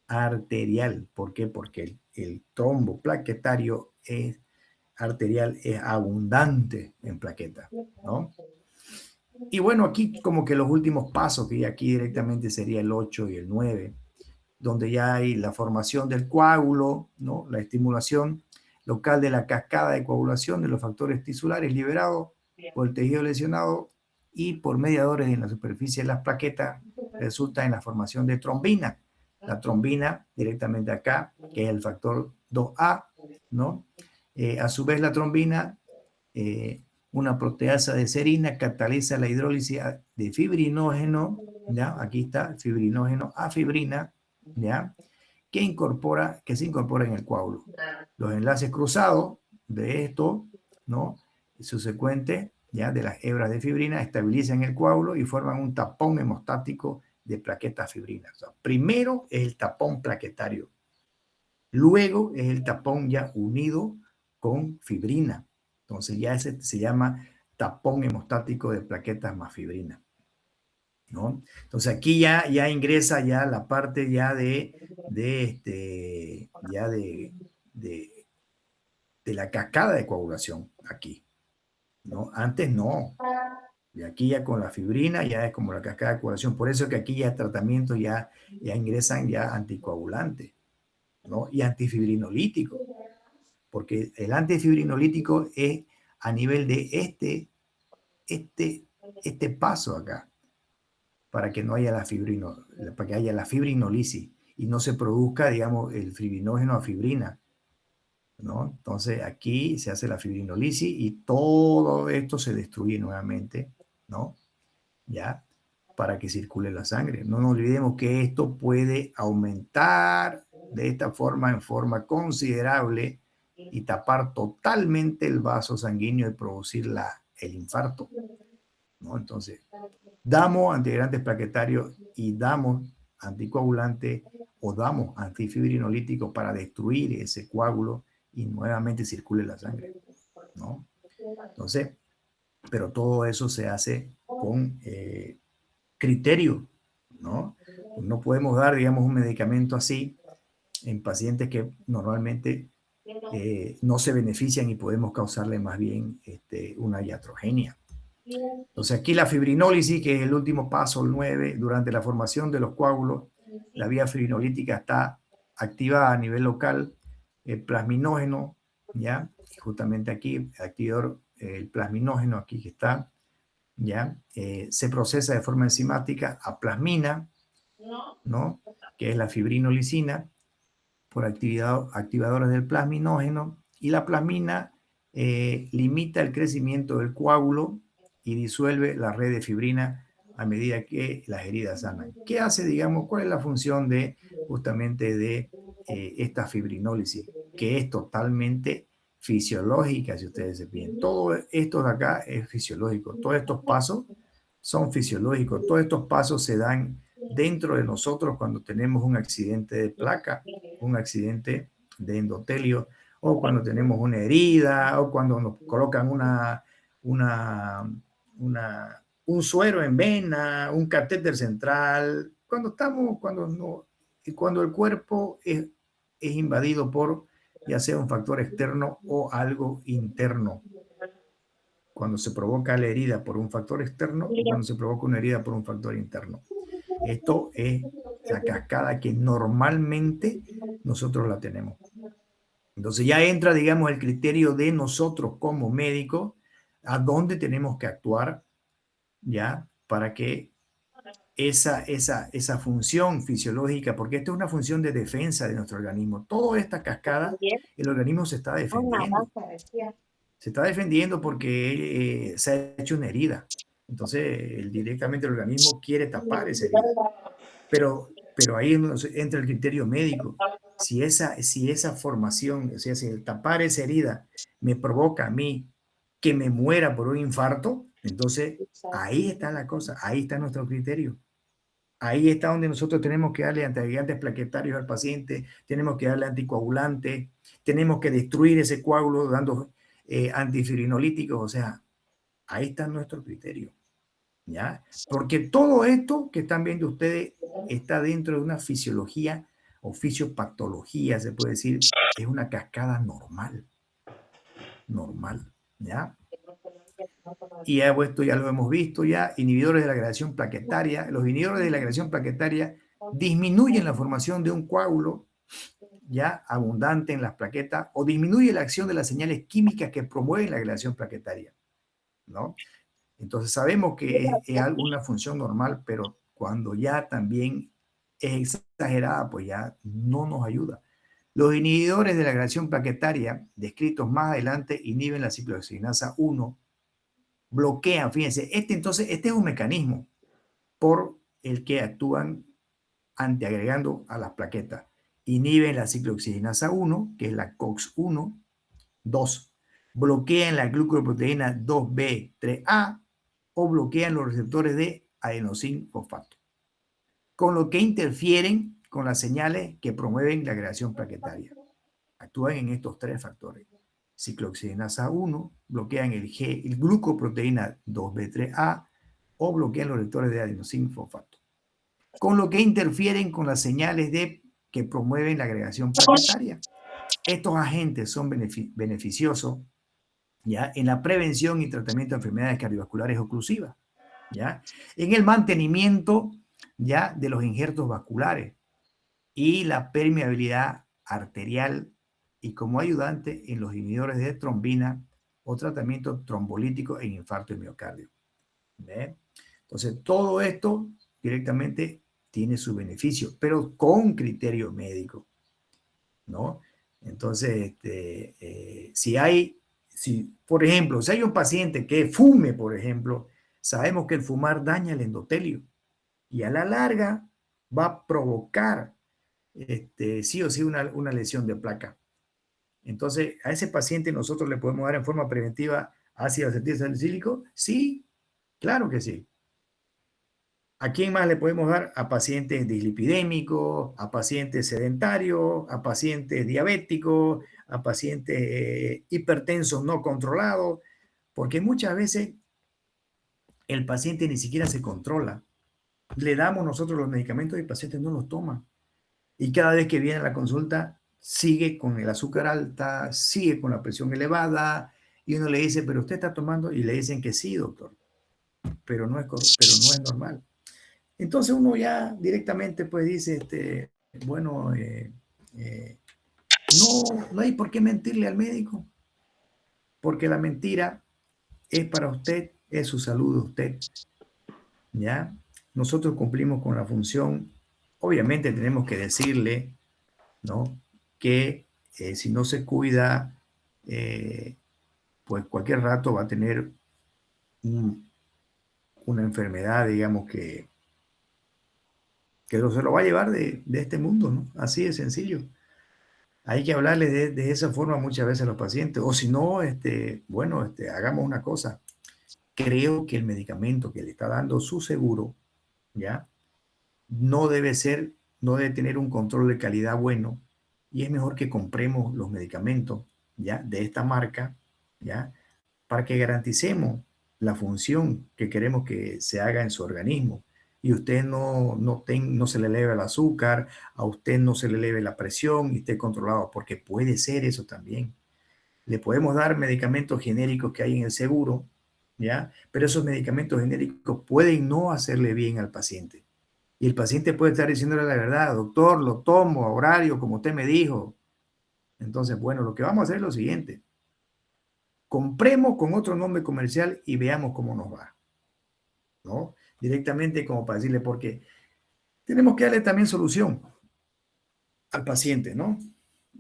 arterial. ¿Por qué? Porque el trombo plaquetario arterial es abundante en plaquetas, ¿no? Y bueno, aquí como que los últimos pasos, que aquí directamente sería el 8 y el 9, donde ya hay la formación del coágulo, ¿no? La estimulación local de la cascada de coagulación de los factores tisulares liberados por el tejido lesionado y por mediadores en la superficie de las plaquetas, resulta en la formación de trombina. La trombina directamente acá, que es el factor 2A, ¿no? A su vez la trombina, una proteasa de serina, cataliza la hidrólisis de fibrinógeno, ¿ya? Aquí está, fibrinógeno a fibrina, ¿ya? Que se incorpora en el coágulo. Los enlaces cruzados de esto, ¿no? Subsecuente, ¿ya? De las hebras de fibrina, estabilizan el coágulo y forman un tapón hemostático de plaquetas fibrinas. O sea, primero es el tapón plaquetario, luego es el tapón ya unido con fibrina. Entonces ya ese se llama tapón hemostático de plaquetas más fibrina, ¿no? Entonces aquí ya ingresa ya la parte ya de la cascada de coagulación aquí, ¿no? Antes no. Y aquí ya con la fibrina ya es como la cascada de coagulación. Por eso que aquí ya tratamientos ya ingresan ya anticoagulantes, ¿no? Y antifibrinolíticos. Porque el antifibrinolítico es a nivel de este paso acá, para que no haya para que haya la fibrinolisis y no se produzca, digamos, el fibrinógeno a fibrina, ¿no? Entonces aquí se hace la fibrinolisis y todo esto se destruye nuevamente, ¿no? ¿Ya? Para que circule la sangre. No nos olvidemos que esto puede aumentar de esta forma, en forma considerable, y tapar totalmente el vaso sanguíneo y producir el infarto, ¿no? Entonces, damos antiagregantes plaquetarios y damos anticoagulantes o damos antifibrinolíticos para destruir ese coágulo y nuevamente circule la sangre, ¿no? Entonces, pero todo eso se hace con criterio, ¿no? No podemos dar, digamos, un medicamento así en pacientes que normalmente no se benefician y podemos causarle más bien una iatrogenia. Entonces aquí la fibrinólisis, que es el último paso, el 9, durante la formación de los coágulos, la vía fibrinolítica está activada a nivel local, el plasminógeno, ¿ya? Y justamente aquí, activador, el plasminógeno, aquí que está, ¿ya? Se procesa de forma enzimática a plasmina, ¿no? Que es la fibrinolicina, por activadores del plasminógeno, y la plasmina limita el crecimiento del coágulo y disuelve la red de fibrina a medida que las heridas sanan. ¿Qué hace, digamos, cuál es la función de justamente de esta fibrinólisis? Que es totalmente fisiológica, si ustedes se fijan. Todo esto de acá es fisiológico. Todos estos pasos son fisiológicos. Todos estos pasos se dan dentro de nosotros cuando tenemos un accidente de placa, un accidente de endotelio, o cuando tenemos una herida, o cuando nos colocan un suero en vena, un catéter central, cuando el cuerpo es invadido por ya sea un factor externo o algo interno. Cuando se provoca la herida por un factor externo o cuando se provoca una herida por un factor interno. Esto es la cascada que normalmente nosotros la tenemos. Entonces ya entra, digamos, el criterio de nosotros como médicos a dónde tenemos que actuar, ¿ya? Para que esa función fisiológica, porque esta es una función de defensa de nuestro organismo. Toda esta cascada, el organismo se está defendiendo. Se está defendiendo porque se ha hecho una herida. Entonces, directamente el organismo quiere tapar esa herida. Pero ahí entra el criterio médico. Si esa formación, o sea, si el tapar esa herida me provoca a mí que me muera por un infarto, entonces ahí está la cosa, ahí está nuestro criterio. Ahí está donde nosotros tenemos que darle antiagregantes plaquetarios al paciente, tenemos que darle anticoagulantes, tenemos que destruir ese coágulo dando antifibrinolíticos, o sea, ahí está nuestro criterio, ¿ya? Porque todo esto que están viendo ustedes está dentro de una fisiología o fisiopatología, se puede decir, es una cascada normal, ¿ya? Y esto ya lo hemos visto ya, inhibidores de la agregación plaquetaria. Los inhibidores de la agregación plaquetaria disminuyen la formación de un coágulo ya abundante en las plaquetas o disminuye la acción de las señales químicas que promueven la agregación plaquetaria, ¿no? Entonces sabemos que es una función normal, pero cuando ya también es exagerada, pues ya no nos ayuda. Los inhibidores de la agregación plaquetaria, descritos más adelante, inhiben la ciclooxigenasa 1, bloquean, fíjense, este es un mecanismo por el que actúan antiagregando a las plaquetas. Inhiben la ciclooxigenasa 1, que es la COX-1, 2. Bloquean la glucoproteína 2B3A o bloquean los receptores de adenosín fosfato, con lo que interfieren con las señales que promueven la agregación plaquetaria. Actúan en estos tres factores. Ciclooxigenasa 1, bloquean el glucoproteína 2B3A o bloquean los receptores de adenosín fosfato, con lo que interfieren con las señales que promueven la agregación plaquetaria. Estos agentes son beneficiosos, ¿ya?, en la prevención y tratamiento de enfermedades cardiovasculares oclusivas, ¿ya?, en el mantenimiento, ¿ya?, de los injertos vasculares y la permeabilidad arterial, y como ayudante en los inhibidores de trombina o tratamiento trombolítico en infarto de miocardio. ¿Ve? Entonces, todo esto directamente tiene su beneficio, pero con criterio médico, ¿no? Entonces, por ejemplo, si hay un paciente que fume, por ejemplo, sabemos que el fumar daña el endotelio y a la larga va a provocar sí o sí una lesión de placa. Entonces, a ese paciente nosotros le podemos dar en forma preventiva ácido acetilsalicílico. Sí, claro que sí. ¿A quién más le podemos dar? A pacientes dislipidémicos, a pacientes sedentarios, a pacientes diabéticos, a pacientes hipertensos no controlados, porque muchas veces el paciente ni siquiera se controla. Le damos nosotros los medicamentos y el paciente no los toma. Y cada vez que viene a la consulta sigue con el azúcar alta, sigue con la presión elevada, y uno le dice, pero usted está tomando, y le dicen que sí, doctor, pero no es normal. Entonces uno ya directamente pues dice, bueno, no hay por qué mentirle al médico, porque la mentira es para usted es su salud de usted, ¿ya? Nosotros cumplimos con la función. Obviamente tenemos que decirle, ¿no? Que si no se cuida, eh, pues cualquier rato va a tener un- una enfermedad, digamos, que se lo va a llevar de este mundo, ¿no? Así de sencillo. Hay que hablarle de esa forma muchas veces a los pacientes. O si no, bueno, hagamos una cosa. Creo que el medicamento que le está dando su seguro, ¿ya? No debe ser, no debe tener un control de calidad bueno. Y es mejor que compremos los medicamentos, ¿ya? De esta marca, ¿ya? Para que garanticemos la función que queremos que se haga en su organismo. Y usted no se le eleve el azúcar, a usted no se le eleve la presión y esté controlado, porque puede ser eso también. Le podemos dar medicamentos genéricos que hay en el seguro, ¿ya? Pero esos medicamentos genéricos pueden no hacerle bien al paciente. Y el paciente puede estar diciéndole la verdad, doctor, lo tomo a horario, como usted me dijo. Entonces, bueno, lo que vamos a hacer es lo siguiente. Compremos con otro nombre comercial y veamos cómo nos va, ¿no? Directamente como para decirle, porque tenemos que darle también solución al paciente, ¿no?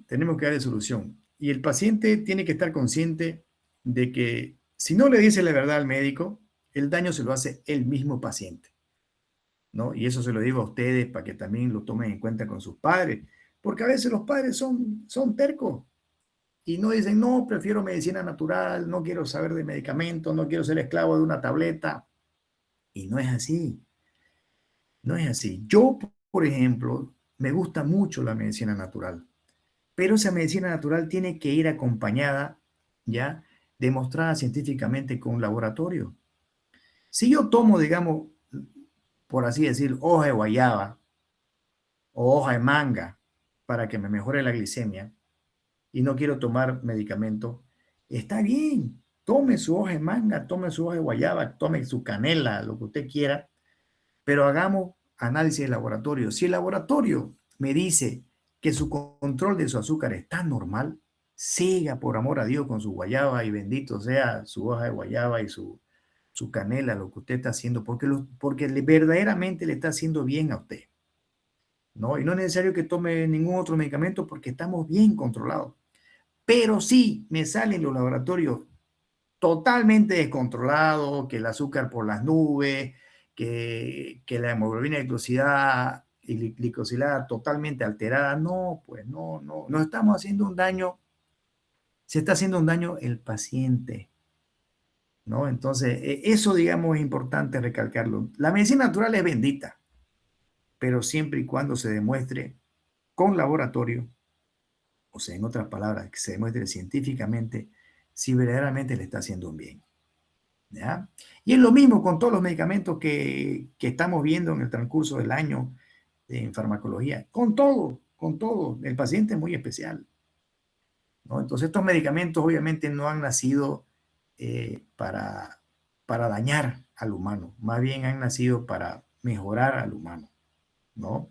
Tenemos que darle solución. Y el paciente tiene que estar consciente de que si no le dice la verdad al médico, el daño se lo hace el mismo paciente, ¿no? Y eso se lo digo a ustedes para que también lo tomen en cuenta con sus padres, porque a veces los padres son tercos y no dicen, no, prefiero medicina natural, no quiero saber de medicamentos, no quiero ser esclavo de una tableta. Y no es así, no es así. Yo, por ejemplo, me gusta mucho la medicina natural, pero esa medicina natural tiene que ir acompañada, ya, demostrada científicamente con un laboratorio. Si yo tomo, digamos, por así decir, hoja de guayaba o hoja de manga para que me mejore la glicemia y no quiero tomar medicamento, está bien. Tome su hoja de manga, tome su hoja de guayaba, tome su canela, lo que usted quiera, pero hagamos análisis de laboratorio. Si el laboratorio me dice que su control de su azúcar está normal, siga por amor a Dios con su guayaba y bendito sea su hoja de guayaba y su canela, lo que usted está haciendo, porque verdaderamente le está haciendo bien a usted, ¿no? Y no es necesario que tome ningún otro medicamento porque estamos bien controlados. Pero sí me salen los laboratorios totalmente descontrolado, que el azúcar por las nubes, que la hemoglobina glicosilada totalmente alterada. No, pues no estamos haciendo un daño, se está haciendo un daño el paciente, ¿no? Entonces, eso, digamos, es importante recalcarlo. La medicina natural es bendita, pero siempre y cuando se demuestre con laboratorio, o sea, en otras palabras, que se demuestre científicamente si verdaderamente le está haciendo un bien. ¿Ya? Y es lo mismo con todos los medicamentos que estamos viendo en el transcurso del año en farmacología. Con todo. El paciente es muy especial, ¿no? Entonces, estos medicamentos obviamente no han nacido para dañar al humano, más bien han nacido para mejorar al humano, ¿no?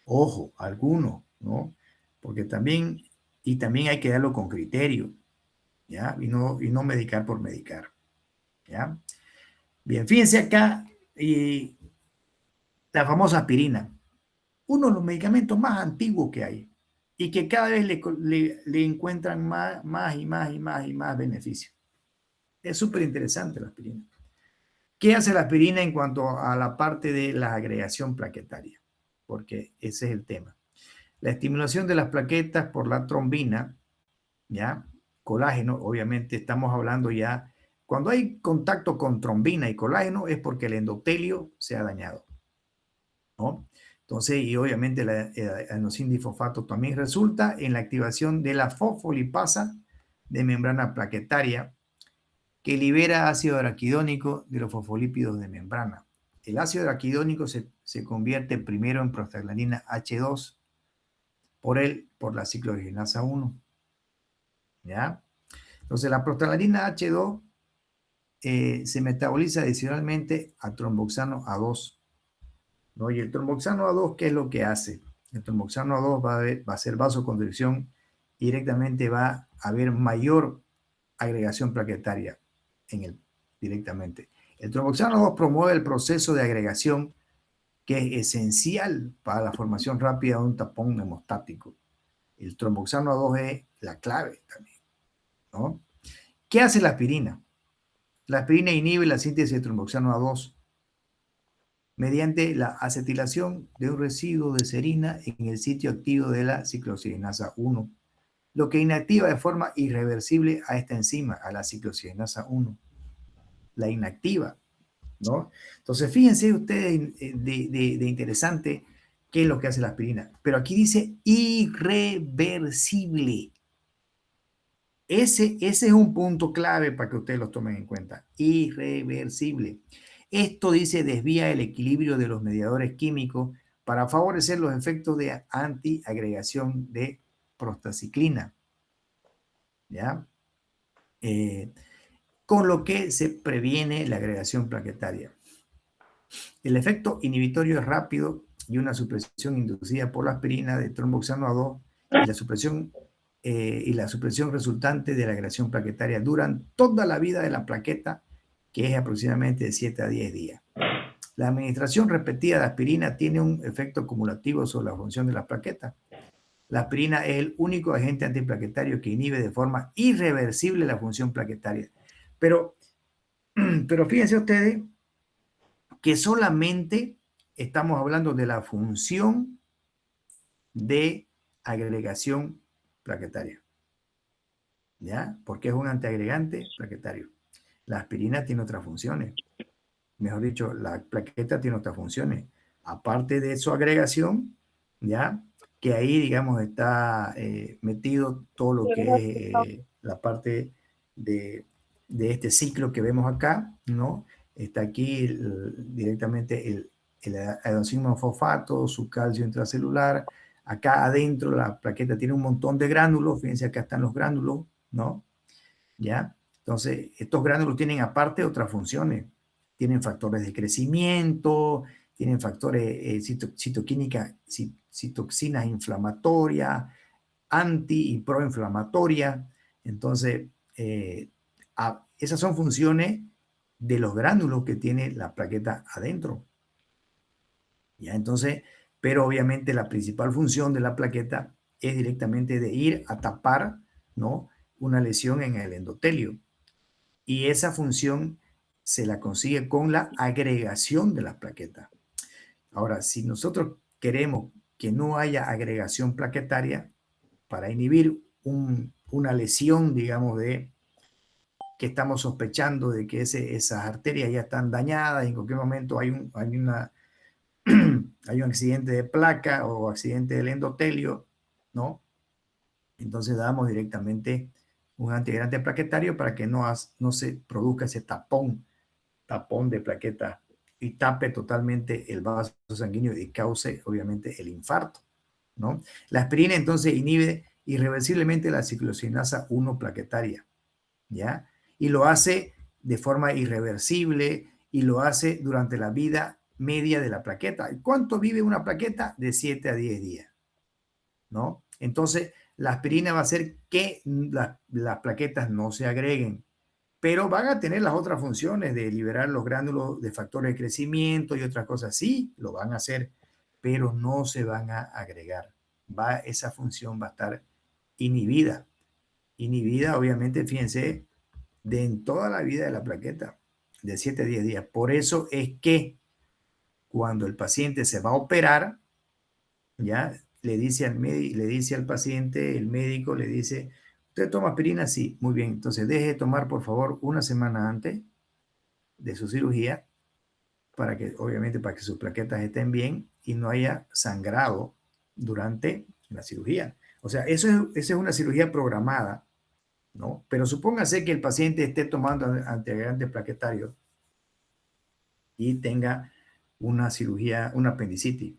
Ojo, algunos, ¿no? Porque también, y también hay que darlo con criterio, ¿ya? Y no medicar por medicar, ¿ya? Bien, fíjense acá, y la famosa aspirina, uno de los medicamentos más antiguos que hay y que cada vez le encuentran más y más y más y más beneficios. Es súper interesante la aspirina. ¿Qué hace la aspirina en cuanto a la parte de la agregación plaquetaria? Porque ese es el tema. La estimulación de las plaquetas por la trombina, ¿ya? Colágeno, obviamente estamos hablando ya, cuando hay contacto con trombina y colágeno es porque el endotelio se ha dañado, ¿no? Entonces, y obviamente la adenosindifosfato también resulta en la activación de la fosfolipasa de membrana plaquetaria que libera ácido araquidónico de los fosfolípidos de membrana. El ácido araquidónico se convierte primero en prostaglandina H2 por la ciclooxigenasa 1, ¿ya? Entonces, la prostaglandina H2 se metaboliza adicionalmente a tromboxano A2, ¿no? Y el tromboxano A2, ¿qué es lo que hace? El tromboxano A2 va a hacer vasoconstricción y directamente va a haber mayor agregación plaquetaria en directamente. El tromboxano 2 promueve el proceso de agregación que es esencial para la formación rápida de un tapón hemostático. El tromboxano 2 es la clave también, ¿no? ¿Qué hace la aspirina? La aspirina inhibe la síntesis de tromboxano A2 mediante la acetilación de un residuo de serina en el sitio activo de la ciclooxigenasa 1, lo que inactiva de forma irreversible a esta enzima, a la ciclooxigenasa 1. La inactiva, ¿no? Entonces, fíjense ustedes de interesante qué es lo que hace la aspirina. Pero aquí dice irreversible. Ese es un punto clave para que ustedes lo tomen en cuenta. Irreversible. Esto dice desvía el equilibrio de los mediadores químicos para favorecer los efectos de antiagregación de prostaciclina. ¿Ya? Con lo que se previene la agregación plaquetaria. El efecto inhibitorio es rápido y una supresión inducida por la aspirina de tromboxano A2 y la supresión resultante de la agregación plaquetaria duran toda la vida de la plaqueta, que es aproximadamente de 7 a 10 días. La administración repetida de aspirina tiene un efecto acumulativo sobre la función de las plaquetas. La aspirina es el único agente antiplaquetario que inhibe de forma irreversible la función plaquetaria. Pero fíjense ustedes que solamente estamos hablando de la función de agregación plaquetaria, ¿ya? Porque es un antiagregante plaquetario. La aspirina tiene otras funciones. Mejor dicho, la plaqueta tiene otras funciones. Aparte de su agregación, ¿ya? Que ahí, digamos, está metido todo lo que es la parte de este ciclo que vemos acá, ¿no? Está aquí directamente el adenosín fosfato, su calcio intracelular. Acá adentro la plaqueta tiene un montón de gránulos. Fíjense, acá están los gránulos, ¿no? ¿Ya? Entonces, estos gránulos tienen aparte otras funciones. Tienen factores de crecimiento, tienen factores citoxinas inflamatorias, anti y proinflamatorias. Entonces, esas son funciones de los gránulos que tiene la plaqueta adentro. ¿Ya? Entonces, pero obviamente la principal función de la plaqueta es directamente de ir a tapar, ¿no?, una lesión en el endotelio. Y esa función se la consigue con la agregación de las plaquetas. Ahora, si nosotros queremos que no haya agregación plaquetaria para inhibir una lesión, digamos, de que estamos sospechando de que esas arterias ya están dañadas y en cualquier momento hay un accidente de placa o accidente del endotelio, ¿no? Entonces damos directamente un antiagregante plaquetario para que no se produzca ese tapón de plaqueta y tape totalmente el vaso sanguíneo y cause obviamente el infarto, ¿no? La aspirina entonces inhibe irreversiblemente la ciclooxigenasa 1 plaquetaria, ¿ya? Y lo hace de forma irreversible y lo hace durante la vida media de la plaqueta. ¿Cuánto vive una plaqueta? De 7 a 10 días, ¿no? Entonces, la aspirina va a hacer que las plaquetas no se agreguen, pero van a tener las otras funciones de liberar los gránulos de factores de crecimiento y otras cosas. Sí, lo van a hacer, pero no se van a agregar. Esa función va a estar inhibida. Inhibida, obviamente, fíjense, en toda la vida de la plaqueta, de 7 a 10 días. Por eso es que cuando el paciente se va a operar, ya le dice al paciente, el médico le dice, ¿usted toma aspirina? Sí, muy bien. Entonces deje de tomar, por favor, una semana antes de su cirugía, obviamente para que sus plaquetas estén bien y no haya sangrado durante la cirugía. O sea, esa es una cirugía programada, ¿no? Pero supóngase que el paciente esté tomando antiagregantes plaquetarios y tenga una cirugía, una apendicitis.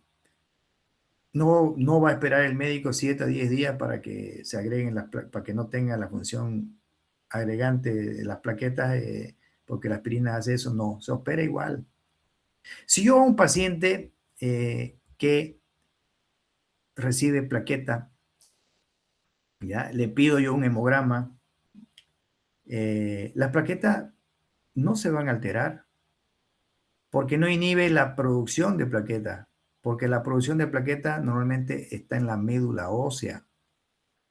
No va a esperar el médico 7 a 10 días para que se agreguen para que no tenga la función agregante de las plaquetas, porque la aspirina hace eso. No, se opera igual. Si yo a un paciente que recibe plaqueta, ¿ya?, le pido yo un hemograma, las plaquetas no se van a alterar porque no inhibe la producción de plaquetas, porque la producción de plaquetas normalmente está en la médula ósea.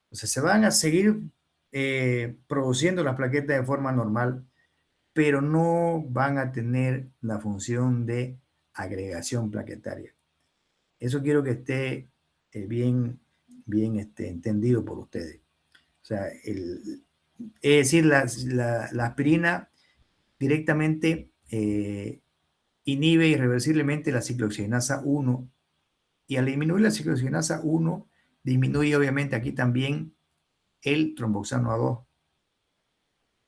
O sea, se van a seguir produciendo las plaquetas de forma normal, pero no van a tener la función de agregación plaquetaria. Eso quiero que esté bien entendido por ustedes. O sea, es decir, la aspirina directamente inhibe irreversiblemente la ciclooxigenasa 1 y al disminuir la ciclooxigenasa 1, disminuye obviamente aquí también el tromboxano A2.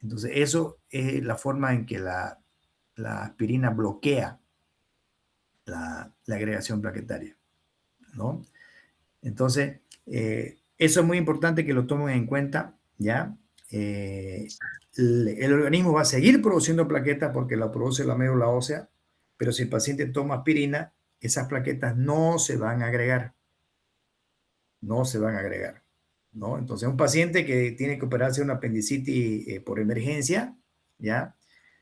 Entonces, eso es la forma en que la aspirina bloquea la agregación plaquetaria, ¿no? Entonces, eso es muy importante que lo tomen en cuenta, ¿ya? El organismo va a seguir produciendo plaquetas porque la produce la médula ósea, pero si el paciente toma aspirina, esas plaquetas no se van a agregar, no se van a agregar, ¿no? Entonces, un paciente que tiene que operarse una apendicitis por emergencia, ¿ya?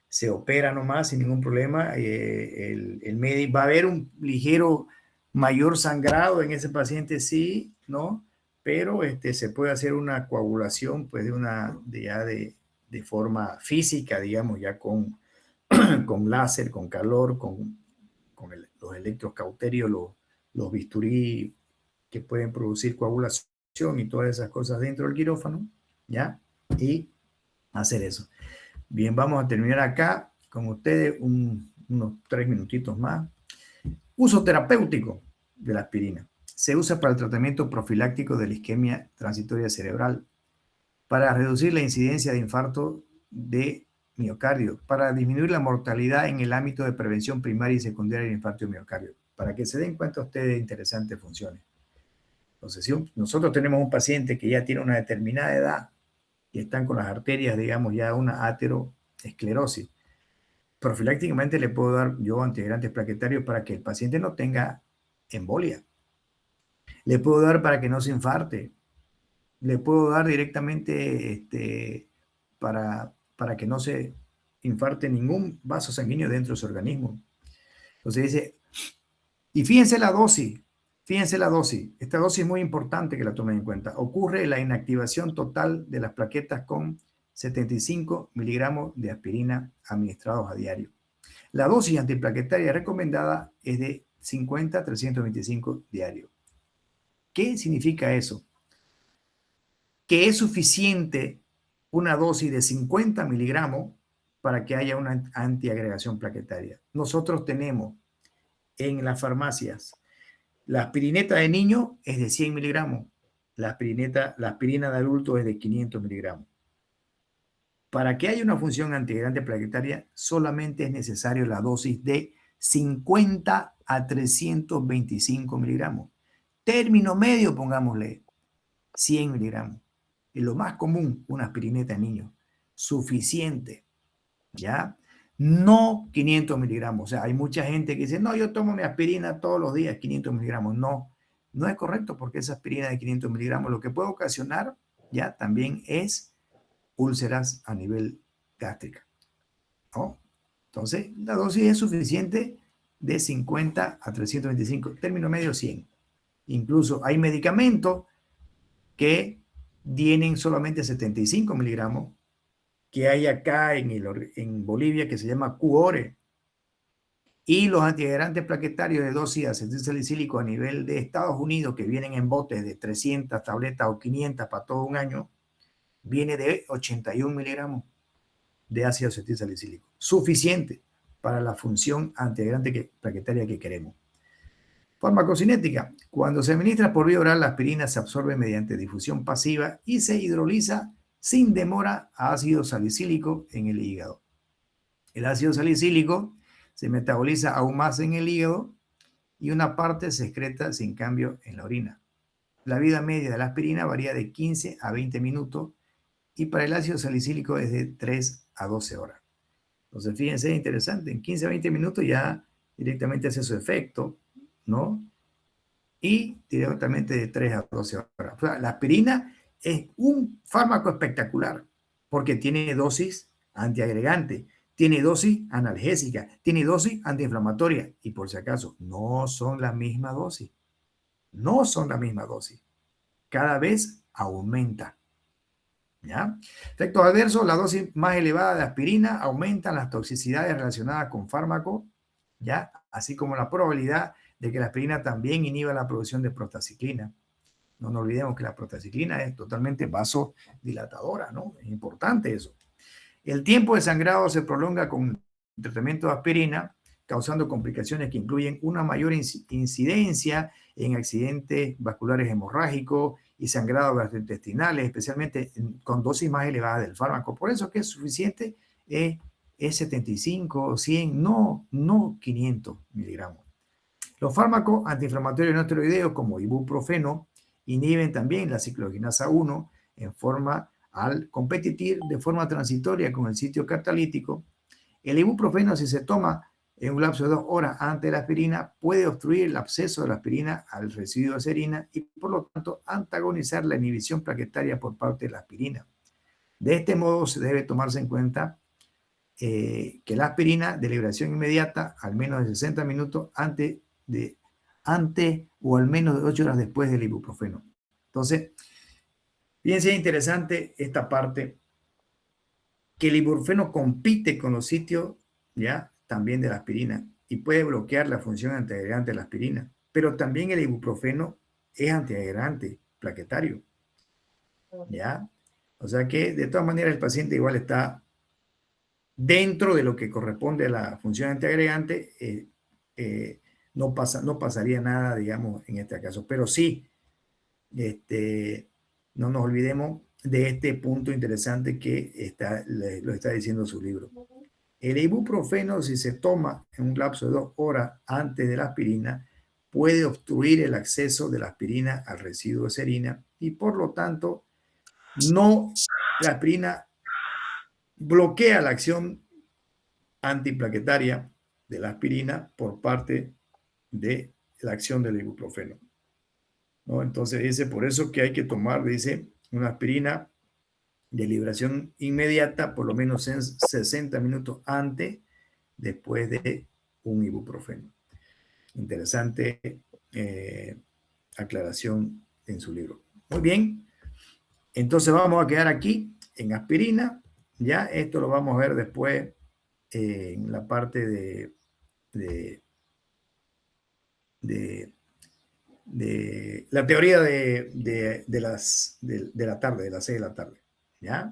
Se opera nomás sin ningún problema. El médico va a haber un ligero mayor sangrado en ese paciente, sí, ¿no? Pero se puede hacer una coagulación, pues, de forma física, digamos, ya con, con láser, con calor, con los electros cauterios, los bisturí que pueden producir coagulación y todas esas cosas dentro del quirófano, ¿ya? Y hacer eso. Bien, vamos a terminar acá con ustedes unos 3 minutitos más. Uso terapéutico de la aspirina. Se usa para el tratamiento profiláctico de la isquemia transitoria cerebral, para reducir la incidencia de infarto de miocardio, para disminuir la mortalidad en el ámbito de prevención primaria y secundaria del infarto de miocardio, para que se den cuenta ustedes de interesantes funciones. Entonces, si nosotros tenemos un paciente que ya tiene una determinada edad y están con las arterias, digamos, ya una ateroesclerosis, profilácticamente le puedo dar yo antiagregantes plaquetarios para que el paciente no tenga embolia. Le puedo dar para que no se infarte. Le puedo dar directamente para que no se infarte ningún vaso sanguíneo dentro de su organismo. Entonces dice, y fíjense la dosis. Fíjense la dosis. Esta dosis es muy importante que la tomen en cuenta. Ocurre la inactivación total de las plaquetas con 75 miligramos de aspirina administrados a diario. La dosis antiplaquetaria recomendada es de 50 a 325 diario. ¿Qué significa eso? Que es suficiente una dosis de 50 miligramos para que haya una antiagregación plaquetaria. Nosotros tenemos en las farmacias la aspirineta de niño es de 100 miligramos, la aspirina de adulto es de 500 miligramos. Para que haya una función antiagregante plaquetaria, solamente es necesario la dosis de 50 a 325 miligramos. Término medio, pongámosle 100 miligramos. Es lo más común, una aspirineta en niños. Suficiente, ¿ya? No 500 miligramos. O sea, hay mucha gente que dice, no, yo tomo mi aspirina todos los días, 500 miligramos. No, no es correcto porque esa aspirina de 500 miligramos lo que puede ocasionar, ya, también es úlceras a nivel gástrica, ¿no? Entonces, la dosis es suficiente de 50 a 325, término medio 100. Incluso hay medicamentos que tienen solamente 75 miligramos, que hay acá en Bolivia que se llama Cuore. Y los antiagregantes plaquetarios de dosis de acetilsalicílico a nivel de Estados Unidos, que vienen en botes de 300 tabletas o 500 para todo un año, viene de 81 miligramos de ácido acetilsalicílico. Suficiente para la función antiagregante plaquetaria que queremos. Farmacocinética. Cuando se administra por vía oral, la aspirina se absorbe mediante difusión pasiva y se hidroliza sin demora a ácido salicílico en el hígado. El ácido salicílico se metaboliza aún más en el hígado y una parte se excreta sin cambio en la orina. La vida media de la aspirina varía de 15 a 20 minutos y para el ácido salicílico es de 3 a 12 horas. Entonces, fíjense, es interesante, en 15 a 20 minutos ya directamente hace su efecto, ¿no? Y directamente de 3 a 12 horas. O sea, la aspirina es un fármaco espectacular porque tiene dosis antiagregante, tiene dosis analgésica, tiene dosis antiinflamatoria. Y por si acaso, no son la misma dosis. No son la misma dosis. Cada vez aumenta. ¿Ya? Efectos adversos: la dosis más elevada de aspirina aumentan las toxicidades relacionadas con fármacos, ¿ya? Así como la probabilidad de que la aspirina también inhiba la producción de prostaciclina. No nos olvidemos que la prostaciclina es totalmente vasodilatadora, ¿no? Es importante eso. El tiempo de sangrado se prolonga con tratamiento de aspirina, causando complicaciones que incluyen una mayor incidencia en accidentes vasculares hemorrágicos y sangrados gastrointestinales, especialmente con dosis más elevadas del fármaco. Por eso es que es suficiente es 75 o 100, no 500 miligramos. Los fármacos antiinflamatorios no esteroideos como ibuprofeno inhiben también la ciclokinasa 1 en forma al competir de forma transitoria con el sitio catalítico. El ibuprofeno, si se toma en un lapso de 2 horas antes de la aspirina, puede obstruir el acceso de la aspirina al residuo de serina y por lo tanto antagonizar la inhibición plaquetaria por parte de la aspirina. De este modo se debe tomarse en cuenta que la aspirina de liberación inmediata al menos de 60 minutos antes o al menos de 8 horas después del ibuprofeno. Entonces, fíjense, es interesante esta parte, que el ibuprofeno compite con los sitios, ¿ya? También de la aspirina y puede bloquear la función antiagregante de la aspirina. Pero también el ibuprofeno es antiagregante plaquetario, ¿ya? O sea que de todas maneras el paciente igual está dentro de lo que corresponde a la función antiagregante. No pasaría nada, digamos, en este caso. Pero sí, no nos olvidemos de este punto interesante que lo está diciendo su libro. El ibuprofeno, si se toma en un lapso de 2 horas antes de la aspirina, puede obstruir el acceso de la aspirina al residuo de serina y por lo tanto la aspirina bloquea la acción antiplaquetaria de la aspirina por parte de la acción del ibuprofeno, ¿no? Entonces dice, por eso que hay que tomar, dice, una aspirina de liberación inmediata, por lo menos en 60 minutos antes, después de un ibuprofeno. Interesante aclaración en su libro. Muy bien, entonces vamos a quedar aquí en aspirina. Ya esto lo vamos a ver después en la parte de la teoría de la tarde, de las 6 de la tarde. ¿Ya?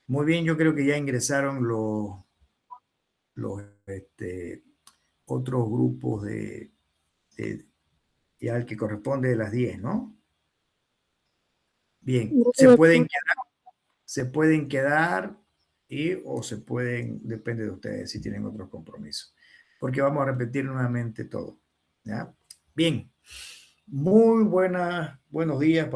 Muy bien, yo creo que ya ingresaron los otros grupos ya el que corresponde de las 10, ¿no? Bien, se pueden quedar o se pueden, depende de ustedes si tienen otros compromisos, porque vamos a repetir nuevamente todo, ¿ya? Bien, buenos días.